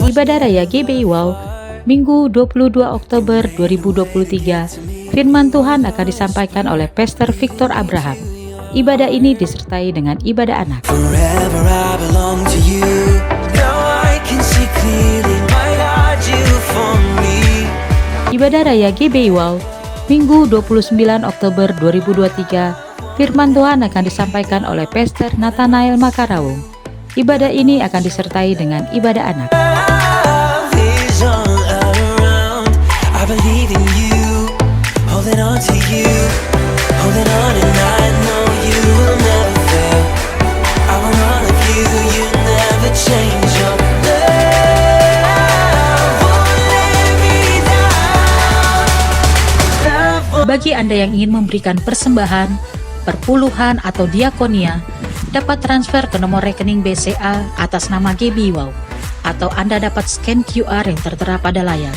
Ibadah Raya GBI Wow, Minggu 22 Oktober 2023, firman Tuhan akan disampaikan oleh Pastor Victor Abraham. Ibadah ini disertai dengan ibadah anak. Ibadah Raya GBI Wow, Minggu 29 Oktober 2023, firman Tuhan akan disampaikan oleh Pastor Nathanael Makarawung. Ibadah ini akan disertai dengan ibadah anak. Bagi Anda yang ingin memberikan persembahan, perpuluhan atau diakonia, dapat transfer ke nomor rekening BCA atas nama GBI Wow, atau Anda dapat scan QR yang tertera pada layar.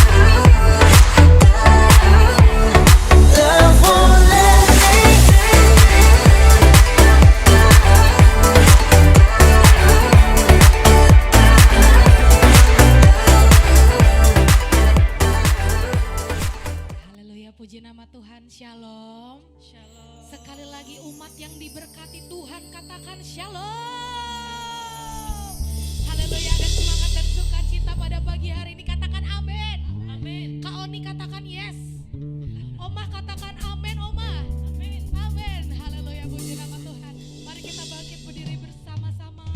Haleluya, puji nama Tuhan. Shalom. Shalom. Sekali lagi umat yang diberkati Tuhan katakan shalom. Haleluya, ada semangat dan sukacita pada pagi hari ini, katakan amin. Amin. Kak Oni katakan yes. Omah katakan amin, Omah. Amin. Amin. Haleluya, puji nama Tuhan. Mari kita bangkit berdiri bersama-sama.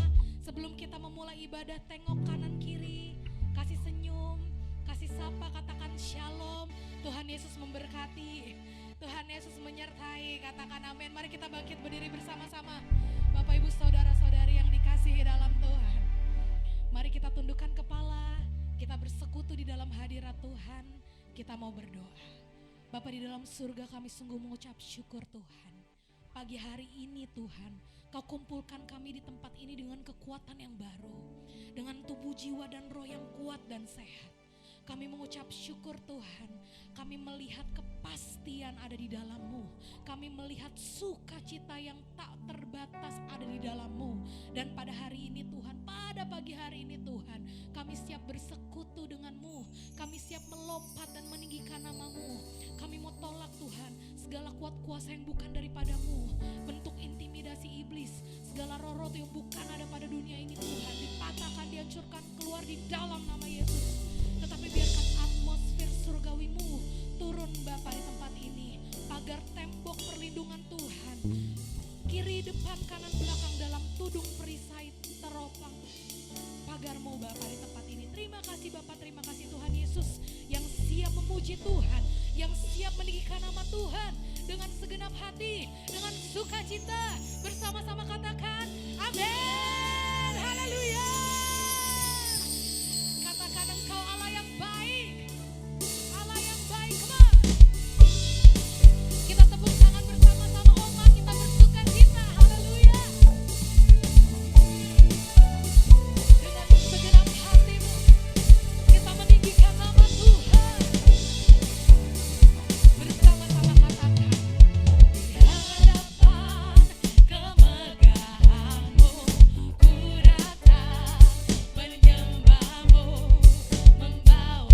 Sebelum kita memulai ibadah, tengok kanan kiri, kasih senyum, kasih sapa, katakan shalom. Tuhan Yesus memberkati, Tuhan Yesus menyertai, katakan amin. Mari kita bangkit berdiri bersama-sama. Bapak Ibu saudara-saudari yang dikasihi dalam Tuhan, mari kita tundukkan kepala, kita bersekutu di dalam hadirat Tuhan, kita mau berdoa. Bapa di dalam surga, kami sungguh mengucap syukur Tuhan. Pagi hari ini Tuhan, Kau kumpulkan kami di tempat ini dengan kekuatan yang baru, dengan tubuh, jiwa dan roh yang kuat dan sehat. Kami mengucap syukur Tuhan, kami melihat kepastian ada di dalam-Mu. Kami melihat sukacita yang tak terbatas ada di dalam-Mu. Dan pada hari ini Tuhan, pada pagi hari ini Tuhan, kami siap bersekutu dengan-Mu. Kami siap melompat dan meninggikan nama-Mu. Kami mau tolak Tuhan, segala kuat kuasa yang bukan daripada-Mu. Bentuk intimidasi iblis, segala roh-roh yang bukan ada pada dunia ini Tuhan, dipatahkan, dihancurkan, keluar di dalam nama Yesus. Tetapi biarkan atmosfer surgawi-Mu turun Bapa di tempat ini. Pagar tembok perlindungan Tuhan, kiri, depan, kanan, belakang, dalam tudung perisai teropang pagar-Mu Bapa di tempat ini. Terima kasih Bapa, terima kasih Tuhan Yesus yang siap memuji Tuhan, yang siap meninggikan nama Tuhan dengan segenap hati, dengan sukacita. Bersama-sama katakan amin. Haleluya. Katakan Engkau Allah yang baik, Allah yang baik. Come on. Kita tepuk tangan bersama-sama, Oma, kita bersukacita. Haleluya. Dengan segenap hatimu, kita meninggikan nama Tuhan. Bersama-sama katakan, di hadapan kemegahan-Mu, ku datang menyembah-Mu, membawa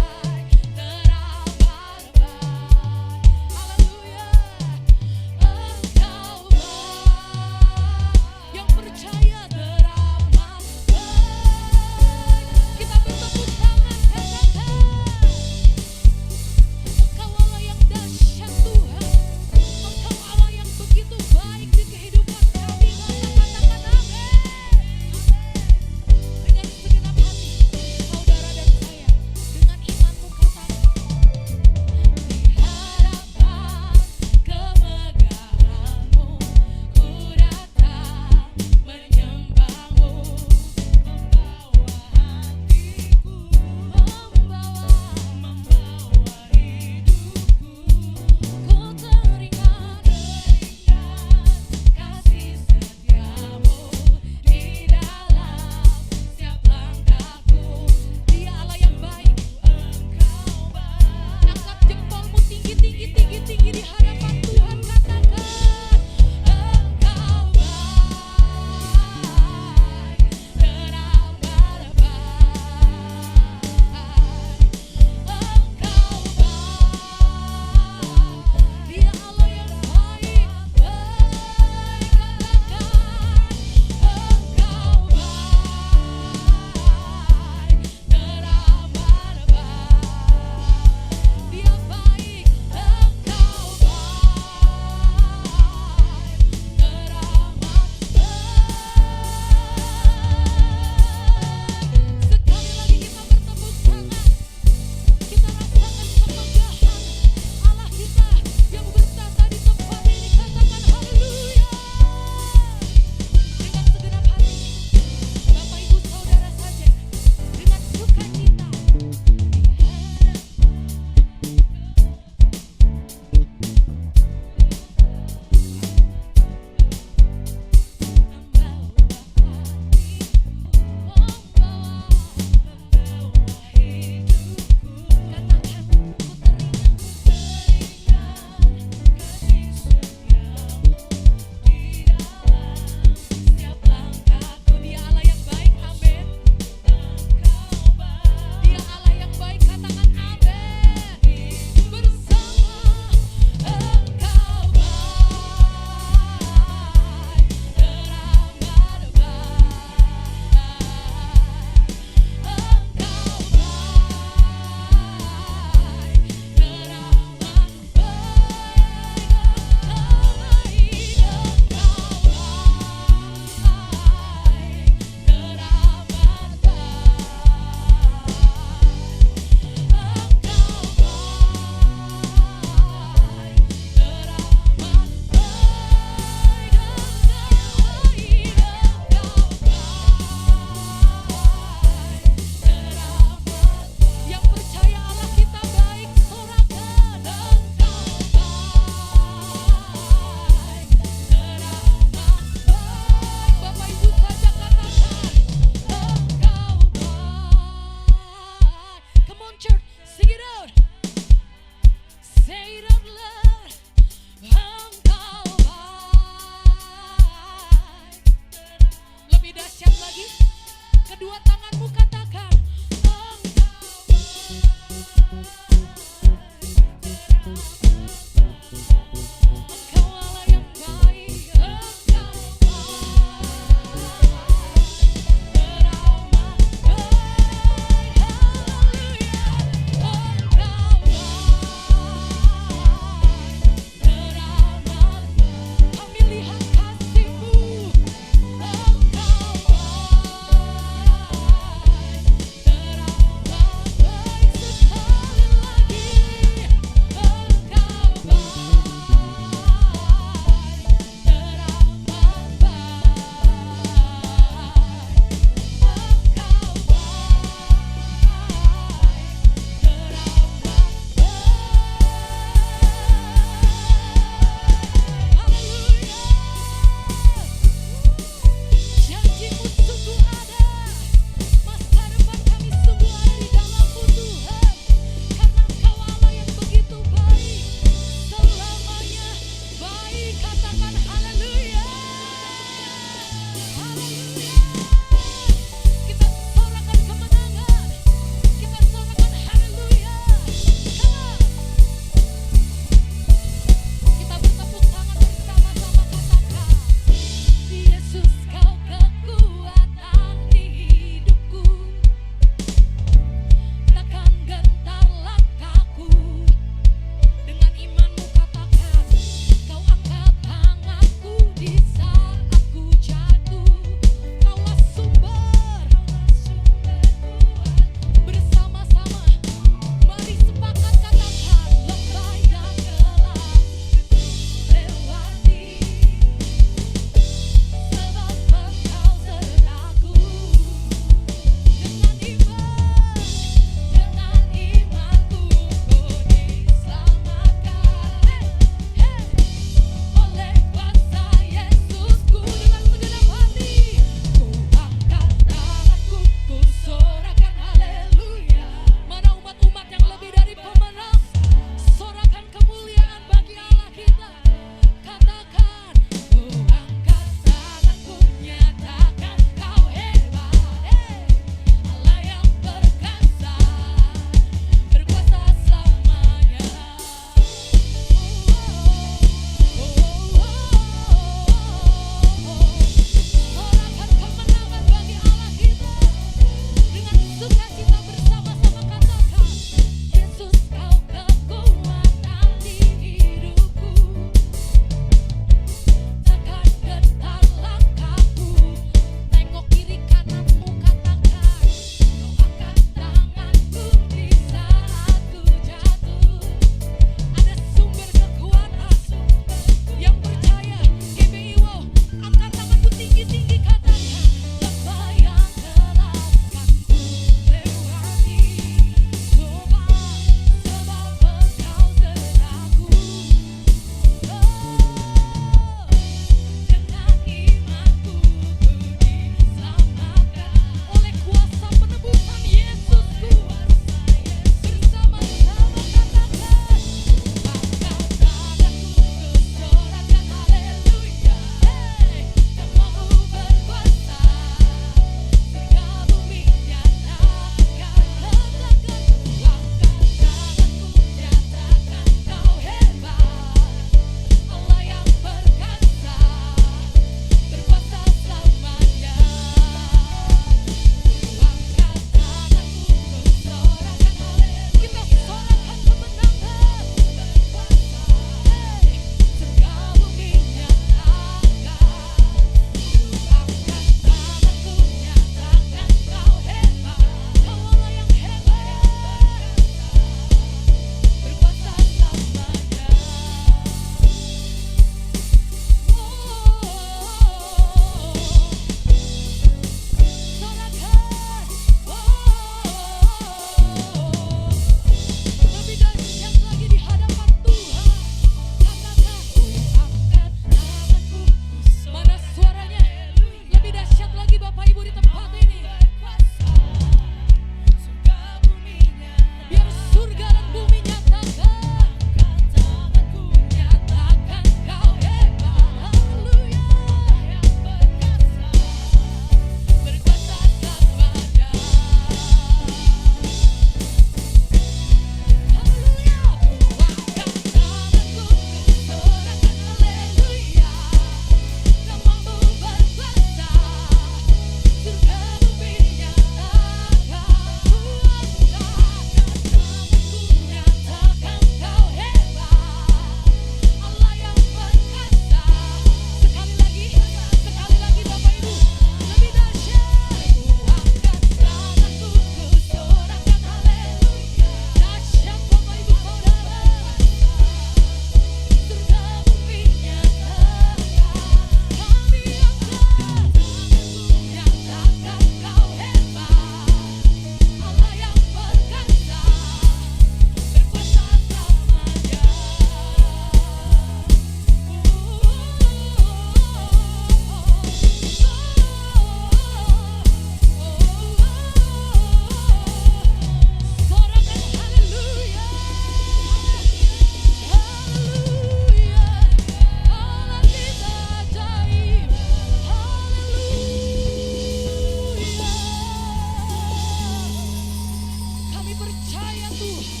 percaya Tuhan,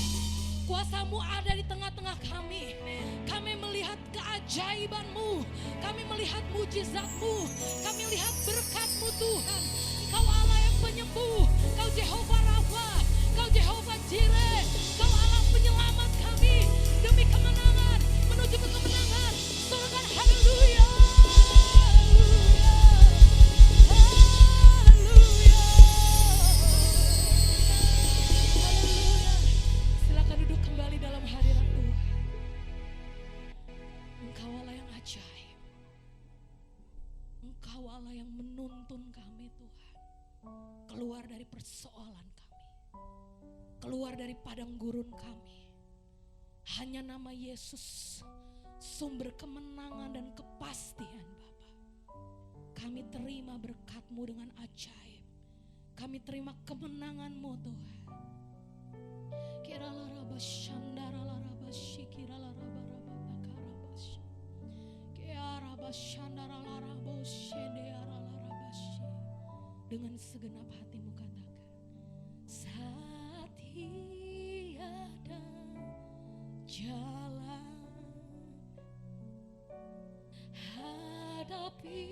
kuasa-Mu ada di tengah-tengah kami. Kami melihat keajaiban-Mu, kami melihat mujizat-Mu, kami lihat berkat-Mu Tuhan. Kau Allah yang penyembuh, Kau Jehovah Rafa, Kau Jehovah Jireh, Kau Allah penyelamat kami. Demi kemenangan, menuju ke kemenangan. Sorakan haleluya. Haleluya. Haleluya. Silakan duduk kembali dalam hadirat Tuhan. Engkau Allah yang ajaib. Engkau Allah yang menuntun kami Tuhan. Keluar dari persoalan kami. Keluar dari padang gurun kami. Hanya nama Yesus, sumber kemenangan dan kepastian Bapa. Kami terima berkat-Mu dengan ajaib. Kami terima kemenangan-Mu Tuhan. Kirala raba shandara raba shikirala raba raba bakaraba shi. Kiaraba shandara raba shendeara raba shi. Dengan segenap hatimu katakan, saat tiada jalan, hadapi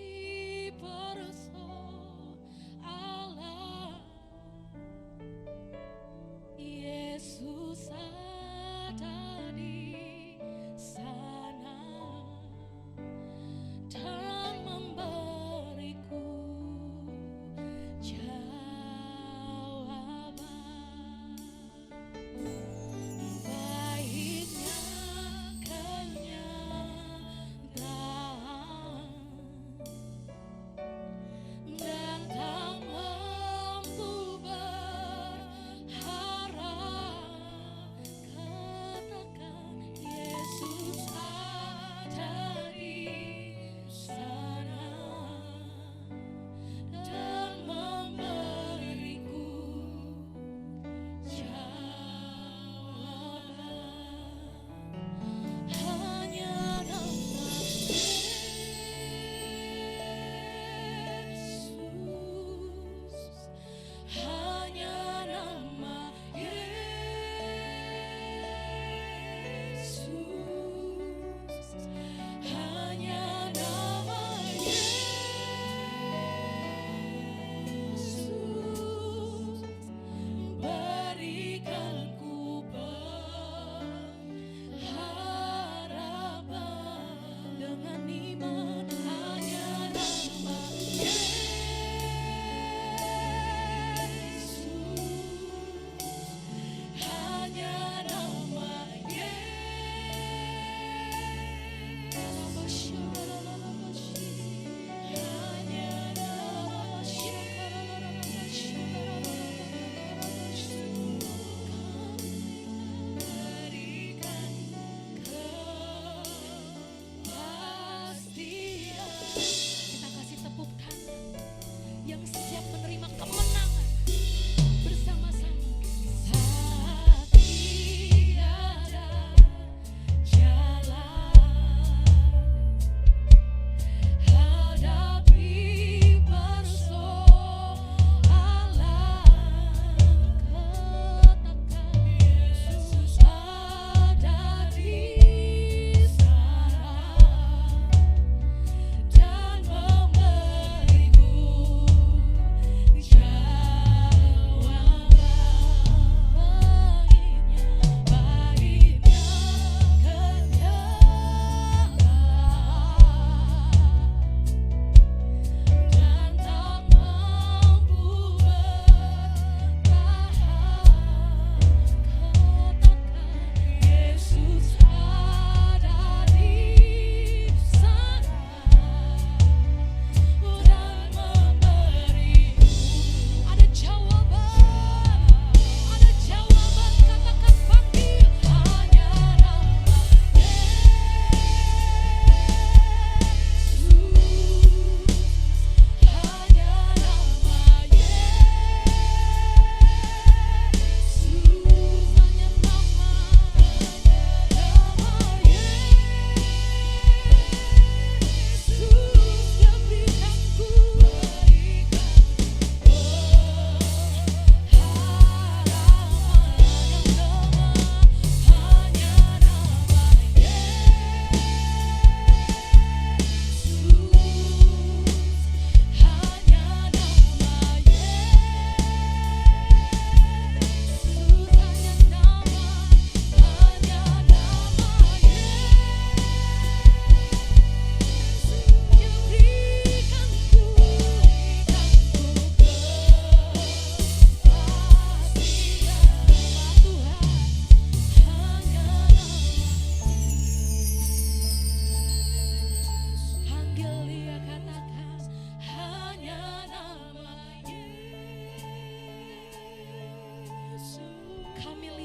persoalan, Yesus ada di sana dan memberiku jawaban. Baiknya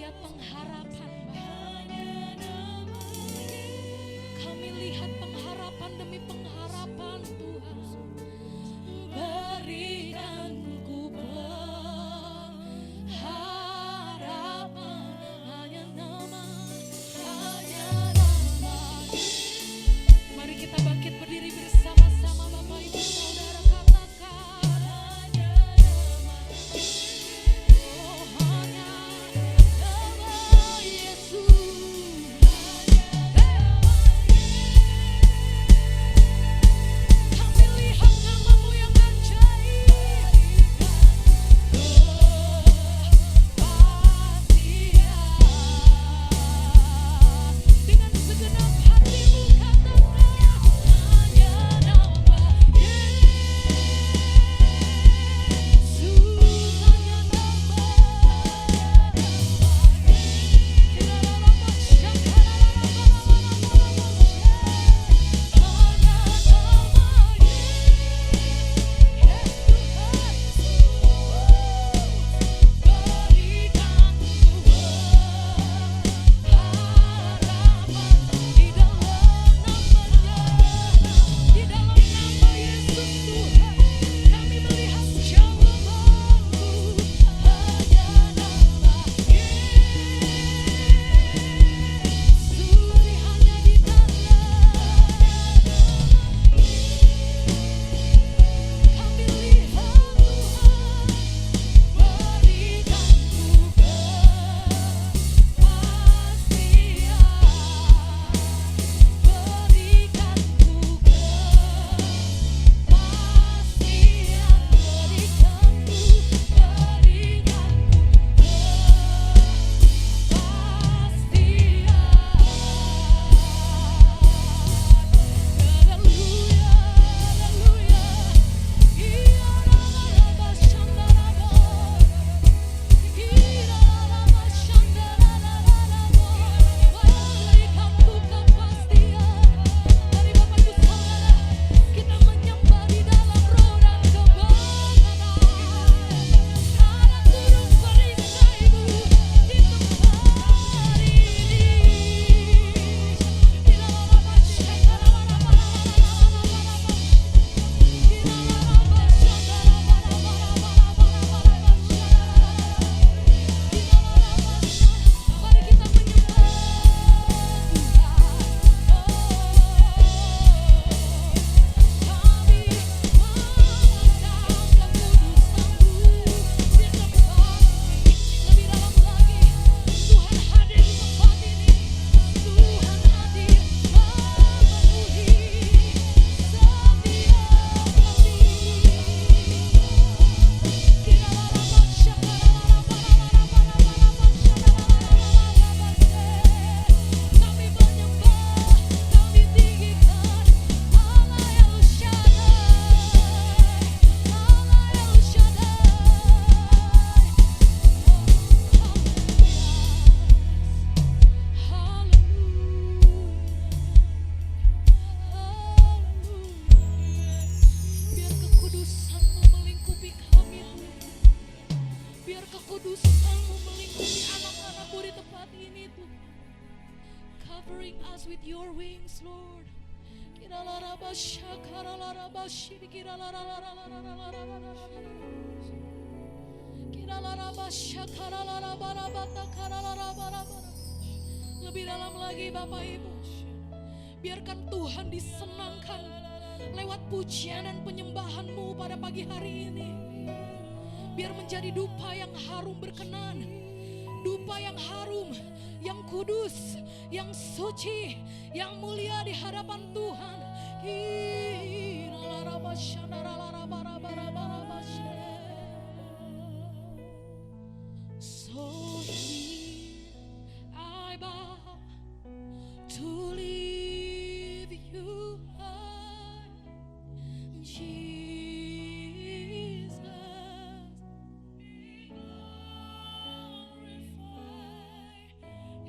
lihat pengharapan Bapa. Kami lihat pengharapan demi pengharapan Tuhan. Berikan ku pengharapan hanya nama. Mari kita bangkit berdiri bersama-sama Bapak Ibu Saudara, katakan hanya nama. Oh hanya nama Yesus. Kami lihat nama-Mu yang ajaib. Dengan segenap hatimu katakan hanya nama Yesus, hanya nama. Di dalam nama Yesus Tuhan, kami melihat jawaban-Mu. Hanya nama Yesus, hanya di dalam kami lihat Tuhan. Berikan ku kepastian. Berikan ku kepastian. Berikan ku Haleluya, haleluya. Iya raba shandarabo. Iya raba shandarabo. Berikan ku kepastian. Mari Bapak Ibu Saudara, kita menyembah di dalam roh dan kebenaran. Anak turun perisai-Mu di tempat ini. Mari kita menyembah Kami mengangkat kekudusan-Mu di tempat ini. Lebih dalam lagi, Tuhan hadir di tempat ini. Tuhan hadir memenuhi setiap hati. Kami menyembah, kami tinggikan Allah El Shaddai, Allah El Shaddai. Biar kekudusan-Mu melingkupi kami Tuhan. Biar kekudusan-Mu melingkupi anak-anak-Mu di tempat ini Tuhan. Covering us with your wings, Lord. Lebih dalam lagi Bapak Ibu, biarkan Tuhan disenangkan lewat pujian dan penyembahan-Mu pada pagi hari ini. Biar menjadi dupa yang harum berkenan, dupa yang harum, yang kudus, yang suci, yang mulia di hadapan Tuhan. So here I bow to lift you high, Jesus. Be glorified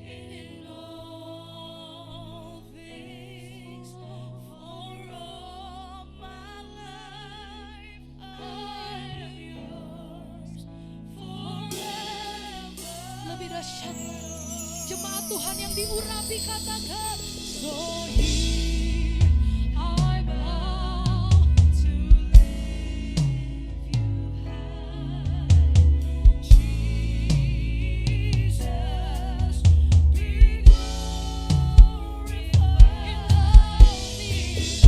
in all things, for all my life I dahsyat. Jemaat Tuhan yang diurapi katakan, so here I bow to lift you high. Jesus, be glorified in all things.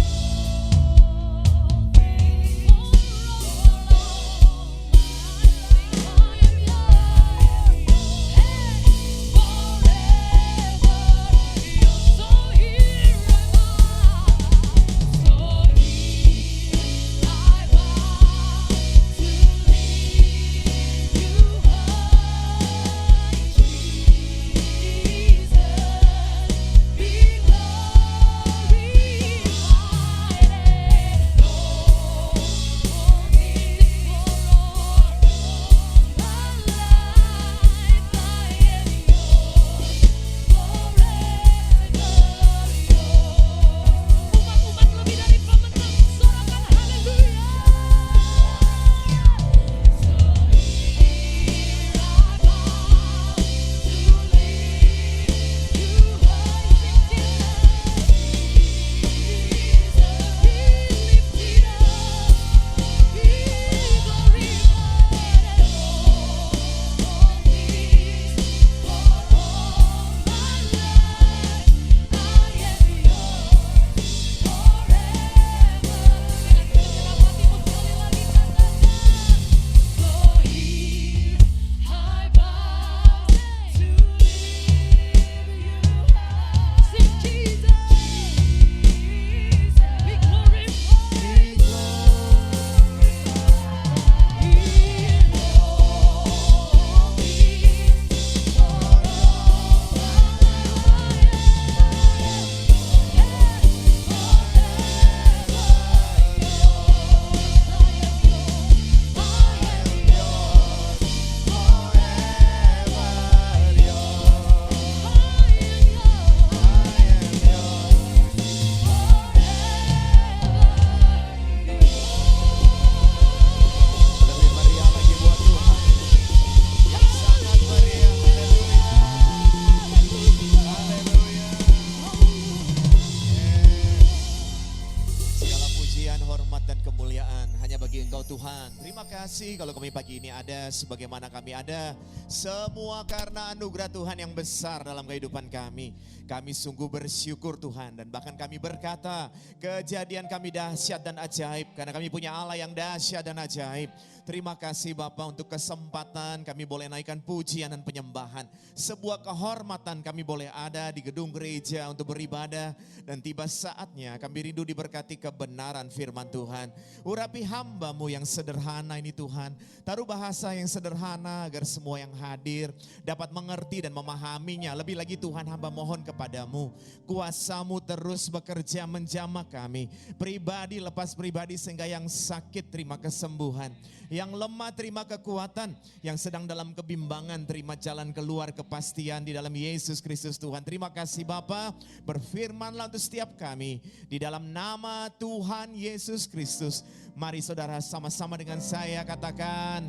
Tuhan. Terima kasih kalau kami pagi ini ada sebagaimana kami ada. Semua karena anugerah Tuhan yang besar dalam kehidupan kami. Kami sungguh bersyukur Tuhan. Dan bahkan kami berkata kejadian kami dahsyat dan ajaib. Karena kami punya Allah yang dahsyat dan ajaib. Terima kasih Bapak untuk kesempatan kami boleh naikkan pujian dan penyembahan. Sebuah kehormatan kami boleh ada di gedung gereja untuk beribadah. Dan tiba saatnya kami rindu diberkati kebenaran firman Tuhan. Urapi hamba-Mu yang sederhana ini Tuhan. Taruh bahasa yang sederhana agar semua yang hadir dapat mengerti dan memahaminya. Lebih lagi Tuhan hamba mohon kepadamu. Kuasa-Mu terus bekerja menjamah kami. Pribadi lepas pribadi sehingga yang sakit terima kesembuhan. Yang lemah terima kekuatan, yang sedang dalam kebimbangan terima jalan keluar kepastian di dalam Yesus Kristus Tuhan. Terima kasih Bapa, berfirmanlah untuk setiap kami di dalam nama Tuhan Yesus Kristus. Mari saudara sama-sama dengan saya katakan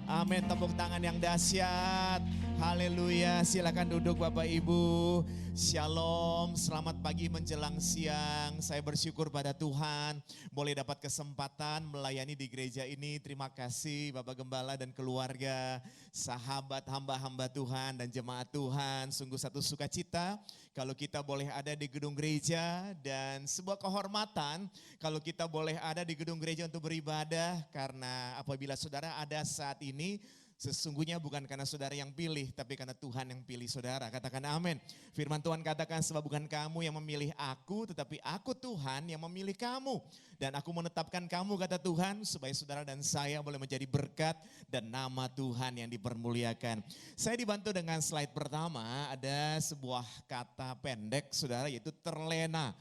amin, tepuk tangan yang dahsyat. Haleluya, silakan duduk Bapak Ibu. Shalom, selamat pagi menjelang siang. Saya bersyukur pada Tuhan boleh dapat kesempatan melayani di gereja ini. Terima kasih Bapak Gembala dan keluarga, sahabat hamba-hamba Tuhan dan jemaat Tuhan. Sungguh satu sukacita kalau kita boleh ada di gedung gereja dan sebuah kehormatan kalau kita boleh ada di gedung gereja untuk beribadah. Karena apabila saudara ada saat ini, sesungguhnya bukan karena saudara yang pilih, tapi karena Tuhan yang pilih saudara. Katakan amin. Firman Tuhan katakan sebab bukan kamu yang memilih aku, tetapi aku Tuhan yang memilih kamu. Dan aku menetapkan kamu kata Tuhan supaya saudara dan saya boleh menjadi berkat dan nama Tuhan yang dipermuliakan. Saya dibantu dengan slide pertama, ada sebuah kata pendek saudara yaitu terlena.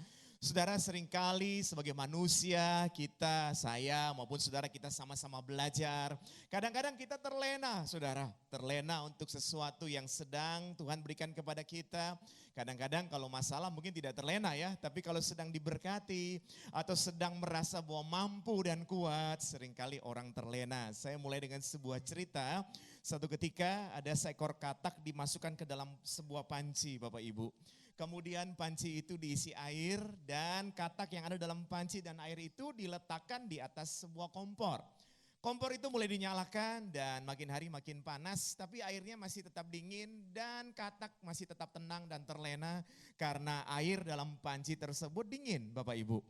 Saudara seringkali sebagai manusia kita, saya maupun saudara kita sama-sama belajar. Kadang-kadang kita terlena saudara, terlena untuk sesuatu yang sedang Tuhan berikan kepada kita. Kadang-kadang kalau masalah mungkin tidak terlena ya, tapi kalau sedang diberkati atau sedang merasa bahwa mampu dan kuat, seringkali orang terlena. Saya mulai dengan sebuah cerita. Satu ketika ada seekor katak dimasukkan ke dalam sebuah panci Bapak Ibu. Kemudian panci itu diisi air dan katak yang ada dalam panci dan air itu diletakkan di atas sebuah kompor. Kompor itu mulai dinyalakan dan makin hari makin panas, tapi airnya masih tetap dingin dan katak masih tetap tenang dan terlena karena air dalam panci tersebut dingin Bapak Ibu.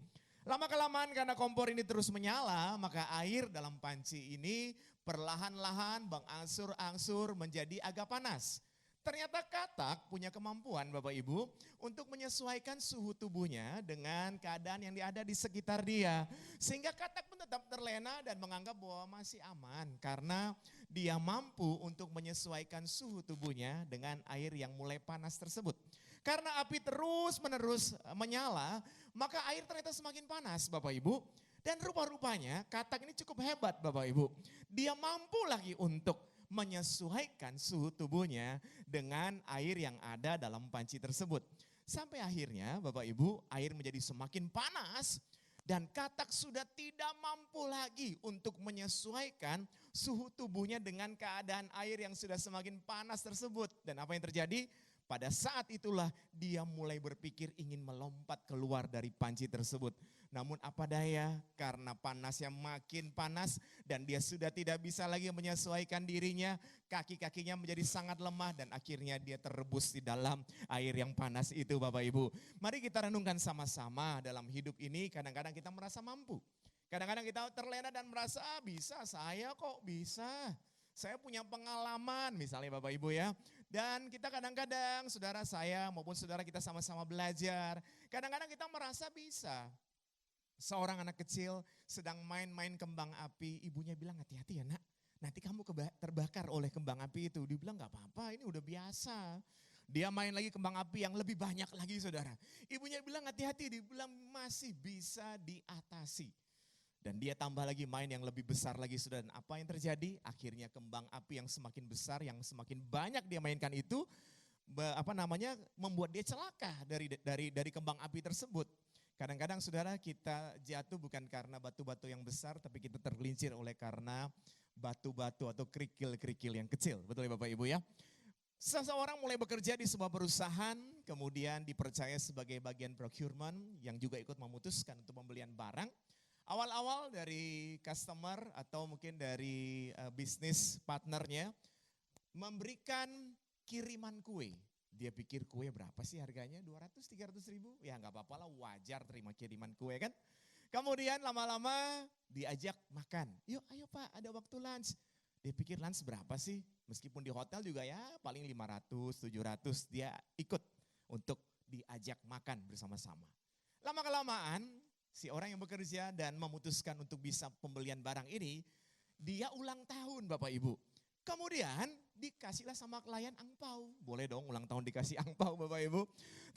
Lama-kelamaan karena kompor ini terus menyala, maka air dalam panci ini perlahan-lahan berangsur-angsur menjadi agak panas. Ternyata katak punya kemampuan Bapak Ibu untuk menyesuaikan suhu tubuhnya dengan keadaan yang ada di sekitar dia. Sehingga katak pun tetap terlena dan menganggap bahwa masih aman karena dia mampu untuk menyesuaikan suhu tubuhnya dengan air yang mulai panas tersebut. Karena api terus-menerus menyala, maka air ternyata semakin panas Bapak Ibu. Dan rupa-rupanya katak ini cukup hebat Bapak Ibu. Dia mampu lagi untuk menyesuaikan suhu tubuhnya dengan air yang ada dalam panci tersebut. Sampai akhirnya Bapak Ibu air menjadi semakin panas dan katak sudah tidak mampu lagi untuk menyesuaikan suhu tubuhnya dengan keadaan air yang sudah semakin panas tersebut. Dan apa yang terjadi? Pada saat itulah dia mulai berpikir ingin melompat keluar dari panci tersebut. Namun apa daya karena panasnya makin panas dan dia sudah tidak bisa lagi menyesuaikan dirinya. Kaki-kakinya menjadi sangat lemah dan akhirnya dia terrebus di dalam air yang panas itu Bapak Ibu. Mari kita renungkan sama-sama dalam hidup ini kadang-kadang kita merasa mampu. Kadang-kadang kita terlena dan merasa bisa, saya kok bisa. Saya punya pengalaman misalnya Bapak Ibu ya. Dan kita kadang-kadang saudara saya maupun saudara kita sama-sama belajar. Kadang-kadang kita merasa bisa. Seorang anak kecil sedang main-main kembang api. Ibunya bilang hati-hati ya nak. Nanti kamu terbakar oleh kembang api itu. Dia bilang gak apa-apa ini udah biasa. Dia main lagi kembang api yang lebih banyak lagi saudara. Ibunya bilang hati-hati. Dia bilang masih bisa diatasi. Dan dia tambah lagi main yang lebih besar lagi saudara. Dan apa yang terjadi? Akhirnya kembang api yang semakin besar, yang semakin banyak dia mainkan itu, membuat dia celaka dari kembang api tersebut. Kadang-kadang saudara kita jatuh bukan karena batu-batu yang besar, tapi kita tergelincir oleh karena batu-batu atau kerikil-kerikil yang kecil. Betul ya Bapak Ibu ya? Seseorang mulai bekerja di sebuah perusahaan, kemudian dipercaya sebagai bagian procurement yang juga ikut memutuskan untuk pembelian barang. Awal-awal dari customer atau mungkin dari bisnis partnernya memberikan kiriman kue. Dia pikir kue berapa sih harganya? 200-300 ribu? Ya nggak apa-apa lah, wajar terima kiriman kue kan. Kemudian lama-lama diajak makan. Yuk ayo Pak ada waktu lunch. Dia pikir lunch berapa sih? Meskipun di hotel juga ya paling 500-700 dia ikut untuk diajak makan bersama-sama. Lama-kelamaan si orang yang bekerja dan memutuskan untuk bisa pembelian barang ini, dia ulang tahun Bapak Ibu. Kemudian dikasihlah sama klien angpau. Boleh dong ulang tahun dikasih angpau Bapak Ibu.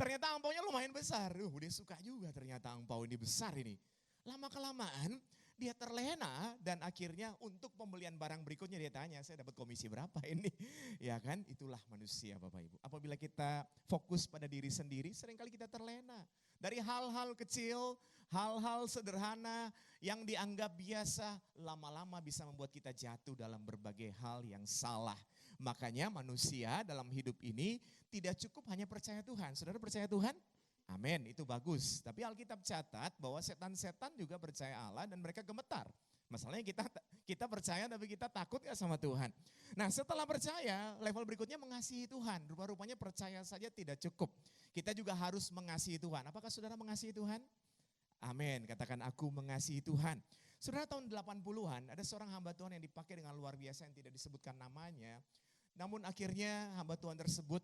Ternyata angpaunya lumayan besar. Dia suka juga ternyata angpau ini besar ini. Lama-kelamaan dia terlena dan akhirnya untuk pembelian barang berikutnya dia tanya, saya dapat komisi berapa ini? Ya kan, itulah manusia Bapak Ibu. Apabila kita fokus pada diri sendiri, seringkali kita terlena. Dari hal-hal kecil, hal-hal sederhana yang dianggap biasa, lama-lama bisa membuat kita jatuh dalam berbagai hal yang salah. Makanya manusia dalam hidup ini tidak cukup hanya percaya Tuhan. Saudara percaya Tuhan? Amin, itu bagus. Tapi Alkitab catat bahwa setan-setan juga percaya Allah dan mereka gemetar. Masalahnya kita percaya tapi kita takut gak sama Tuhan. Nah setelah percaya, level berikutnya mengasihi Tuhan. Rupa-rupanya percaya saja tidak cukup. Kita juga harus mengasihi Tuhan. Apakah saudara mengasihi Tuhan? Amin, katakan aku mengasihi Tuhan. Saudara tahun 80-an ada seorang hamba Tuhan yang dipakai dengan luar biasa yang tidak disebutkan namanya. Namun akhirnya hamba Tuhan tersebut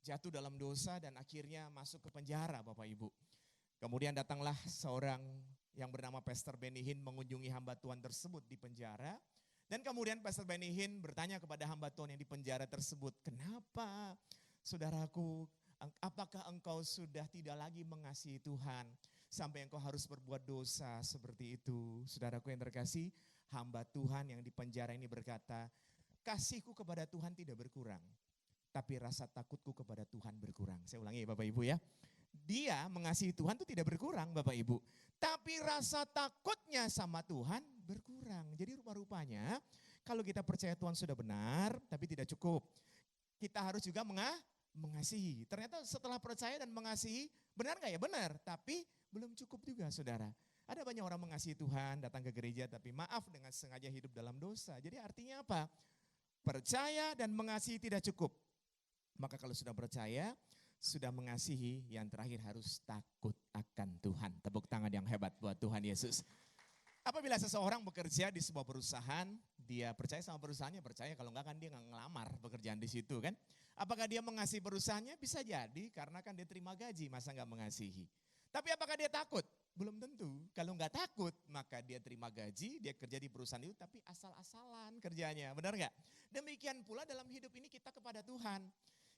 jatuh dalam dosa dan akhirnya masuk ke penjara Bapak Ibu. Kemudian datanglah seorang yang bernama Pastor Benny Hinn mengunjungi hamba Tuhan tersebut di penjara. Dan kemudian Pastor Benny Hinn bertanya kepada hamba Tuhan yang di penjara tersebut, kenapa saudaraku, apakah engkau sudah tidak lagi mengasihi Tuhan sampai engkau harus berbuat dosa seperti itu? Saudaraku yang terkasih, hamba Tuhan yang di penjara ini berkata, kasihku kepada Tuhan tidak berkurang. Tapi rasa takutku kepada Tuhan berkurang. Saya ulangi ya Bapak Ibu ya. Dia mengasihi Tuhan itu tidak berkurang Bapak Ibu. Tapi rasa takutnya sama Tuhan berkurang. Jadi rupa-rupanya Kalau kita percaya Tuhan sudah benar, tapi tidak cukup. Kita harus juga mengasihi. Ternyata setelah percaya dan mengasihi, benar gak ya? Benar, tapi belum cukup juga saudara. Ada banyak orang mengasihi Tuhan, datang ke gereja, tapi maaf dengan sengaja hidup dalam dosa. Jadi artinya apa? Percaya dan mengasihi tidak cukup. Maka kalau sudah percaya, sudah mengasihi, yang terakhir harus takut akan Tuhan. Tepuk tangan yang hebat buat Tuhan Yesus. Apabila seseorang bekerja di sebuah perusahaan, dia percaya sama perusahaannya, percaya kalau enggak kan dia nggak ngelamar pekerjaan di situ kan. Apakah dia mengasihi perusahaannya? Bisa jadi karena kan dia terima gaji, masa nggak mengasihi. Tapi apakah dia takut? Belum tentu. Kalau nggak takut, maka dia terima gaji, dia kerja di perusahaan itu, tapi asal-asalan kerjanya, benar nggak? Demikian pula dalam hidup ini kita kepada Tuhan.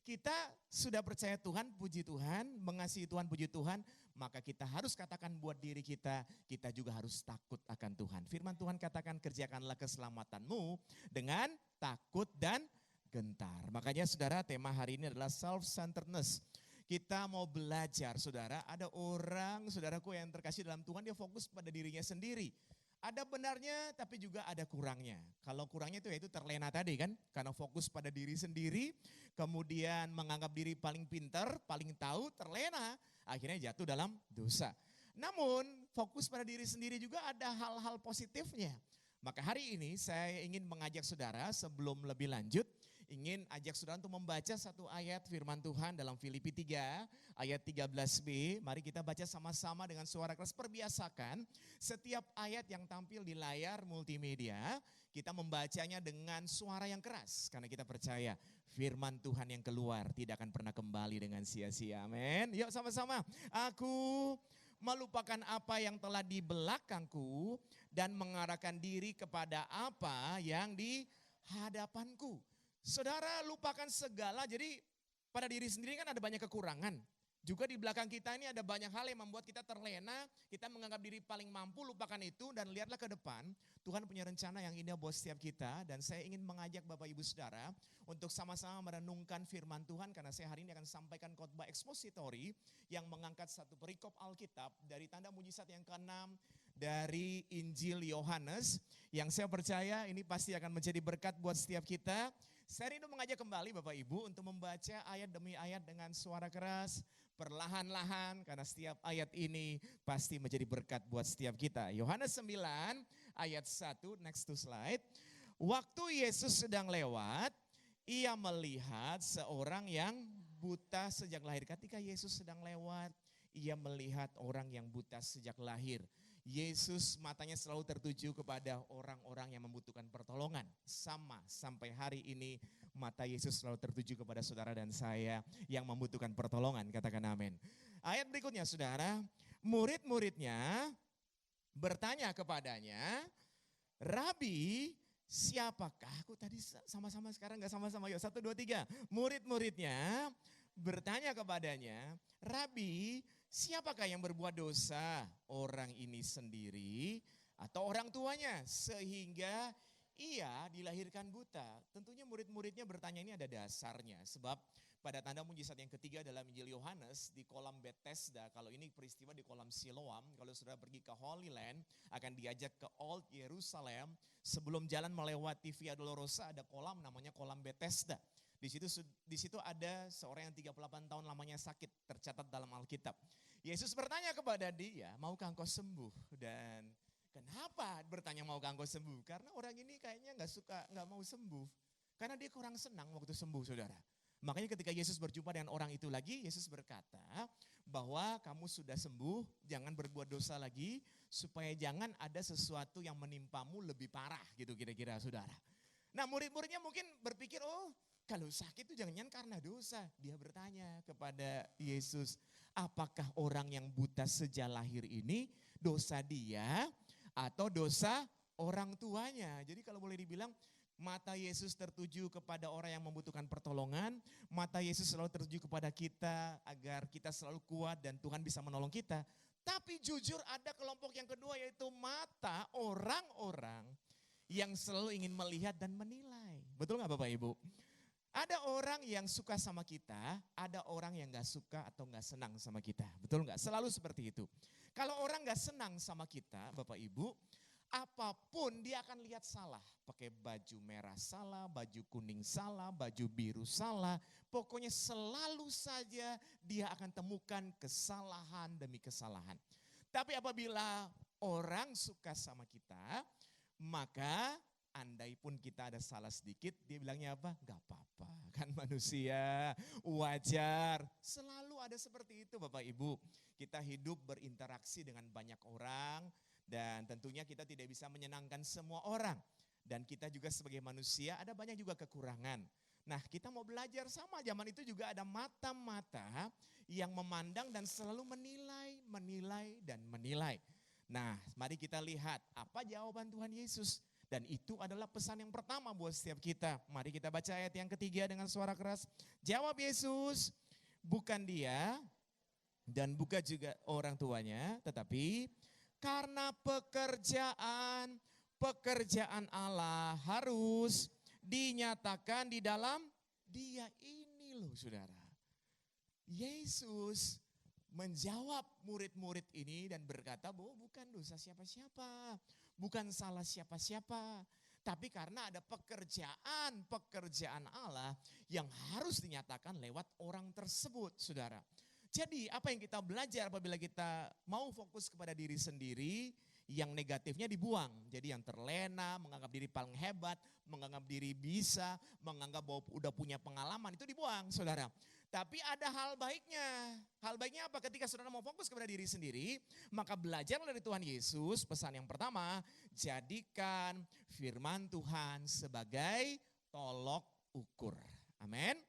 Kita sudah percaya Tuhan, puji Tuhan, mengasihi Tuhan, puji Tuhan, maka kita harus katakan buat diri kita, kita juga harus takut akan Tuhan. Firman Tuhan katakan kerjakanlah keselamatanmu dengan takut dan gentar. Makanya saudara, tema hari ini adalah self-centeredness. Kita mau belajar saudara, ada orang saudaraku yang terkasih dalam Tuhan, dia fokus pada dirinya sendiri. Ada benarnya tapi juga ada kurangnya. Kalau kurangnya itu yaitu terlena tadi kan. Karena fokus pada diri sendiri, kemudian menganggap diri paling pintar, paling tahu, terlena. Akhirnya jatuh dalam dosa. Namun fokus pada diri sendiri juga ada hal-hal positifnya. Maka hari ini saya ingin mengajak saudara sebelum lebih lanjut, ingin ajak saudara untuk membaca satu ayat firman Tuhan dalam Filipi 3 ayat 13b. Mari kita baca sama-sama dengan suara keras. Perbiasakan setiap ayat yang tampil di layar multimedia, kita membacanya dengan suara yang keras. Karena kita percaya firman Tuhan yang keluar tidak akan pernah kembali dengan sia-sia. Amin. Yuk sama-sama. Aku melupakan apa yang telah di belakangku dan mengarahkan diri kepada apa yang di hadapanku. Saudara, lupakan segala, jadi pada diri sendiri kan ada banyak kekurangan. Juga di belakang kita ini ada banyak hal yang membuat kita terlena, kita menganggap diri paling mampu, lupakan itu dan lihatlah ke depan. Tuhan punya rencana yang indah buat setiap kita, dan saya ingin mengajak Bapak Ibu Saudara untuk sama-sama merenungkan firman Tuhan, karena saya hari ini akan sampaikan khotbah ekspositori yang mengangkat satu perikop Alkitab dari tanda mujizat yang ke-6 dari Injil Yohanes, yang saya percaya ini pasti akan menjadi berkat buat setiap kita. Saya rindu mengajak kembali Bapak Ibu untuk membaca ayat demi ayat dengan suara keras, perlahan-lahan, karena setiap ayat ini pasti menjadi berkat buat setiap kita. Yohanes 9 ayat 1, next to slide. Waktu Yesus sedang lewat, ia melihat seorang yang buta sejak lahir. Ketika Yesus sedang lewat, ia melihat orang yang buta sejak lahir. Yesus matanya selalu tertuju kepada orang-orang yang membutuhkan pertolongan. Sama sampai hari ini mata Yesus selalu tertuju kepada saudara dan saya yang membutuhkan pertolongan. Katakan amin. Ayat berikutnya saudara, murid-muridnya bertanya kepadanya, Rabi, siapakah? Aku tadi sama-sama, sekarang gak sama-sama. Yuk 1, 2, 3. Murid-muridnya bertanya kepadanya, Rabi, siapakah yang berbuat dosa? Orang ini sendiri atau orang tuanya sehingga ia dilahirkan buta? Tentunya murid-muridnya bertanya, ini ada dasarnya. Sebab pada tanda mujizat yang ketiga dalam Injil Yohanes di kolam Bethesda, kalau ini peristiwa di kolam Siloam, kalau saudara pergi ke Holy Land akan diajak ke Old Jerusalem. Sebelum jalan melewati Via Dolorosa ada kolam namanya kolam Bethesda. Di situ ada seorang yang 38 tahun lamanya sakit, tercatat dalam Alkitab. Yesus bertanya kepada dia, maukah engkau sembuh? Dan kenapa bertanya maukah engkau sembuh? Karena orang ini kayaknya nggak mau sembuh. Karena dia kurang senang waktu sembuh saudara. Makanya ketika Yesus berjumpa dengan orang itu lagi, Yesus berkata bahwa kamu sudah sembuh, jangan berbuat dosa lagi, supaya jangan ada sesuatu yang menimpamu lebih parah gitu kira-kira saudara. Nah murid-muridnya mungkin berpikir, oh kalau sakit itu jangan-jangan karena dosa. Dia bertanya kepada Yesus, apakah orang yang buta sejak lahir ini dosa dia atau dosa orang tuanya? Jadi kalau boleh dibilang mata Yesus tertuju kepada orang yang membutuhkan pertolongan. Mata Yesus selalu tertuju kepada kita agar kita selalu kuat dan Tuhan bisa menolong kita. Tapi jujur ada kelompok yang kedua yaitu mata orang-orang yang selalu ingin melihat dan menilai. Betul gak Bapak Ibu? Ada orang yang suka sama kita, ada orang yang gak suka atau gak senang sama kita. Betul gak? Selalu seperti itu. Kalau orang gak senang sama kita, Bapak Ibu, apapun dia akan lihat salah. Pakai baju merah salah, baju kuning salah, baju biru salah. Pokoknya selalu saja dia akan temukan kesalahan demi kesalahan. Tapi apabila orang suka sama kita, maka andai pun kita ada salah sedikit, dia bilangnya apa? Gak apa-apa, kan manusia, wajar. Selalu ada seperti itu Bapak Ibu. Kita hidup berinteraksi dengan banyak orang, dan tentunya kita tidak bisa menyenangkan semua orang. Dan kita juga sebagai manusia ada banyak juga kekurangan. Nah kita mau belajar sama, zaman itu juga ada mata-mata yang memandang dan selalu menilai dan menilai. Nah mari kita lihat apa jawaban Tuhan Yesus. Dan itu adalah pesan yang pertama buat setiap kita. Mari kita baca ayat yang ketiga dengan suara keras. Jawab Yesus, bukan dia dan bukan juga orang tuanya, tetapi karena pekerjaan Allah harus dinyatakan di dalam dia ini loh saudara. Yesus menjawab murid-murid ini dan berkata bahwa bukan dosa siapa-siapa, bukan salah siapa-siapa, tapi karena ada pekerjaan Allah yang harus dinyatakan lewat orang tersebut, saudara. Jadi apa yang kita belajar apabila kita mau fokus kepada diri sendiri, yang negatifnya dibuang. Jadi yang terlena, menganggap diri paling hebat, menganggap diri bisa, menganggap bahwa udah punya pengalaman, itu dibuang saudara. Tapi ada hal baiknya. Hal baiknya apa? Ketika saudara mau fokus kepada diri sendiri, maka belajar dari Tuhan Yesus. Pesan yang pertama, jadikan firman Tuhan sebagai tolok ukur. Amin.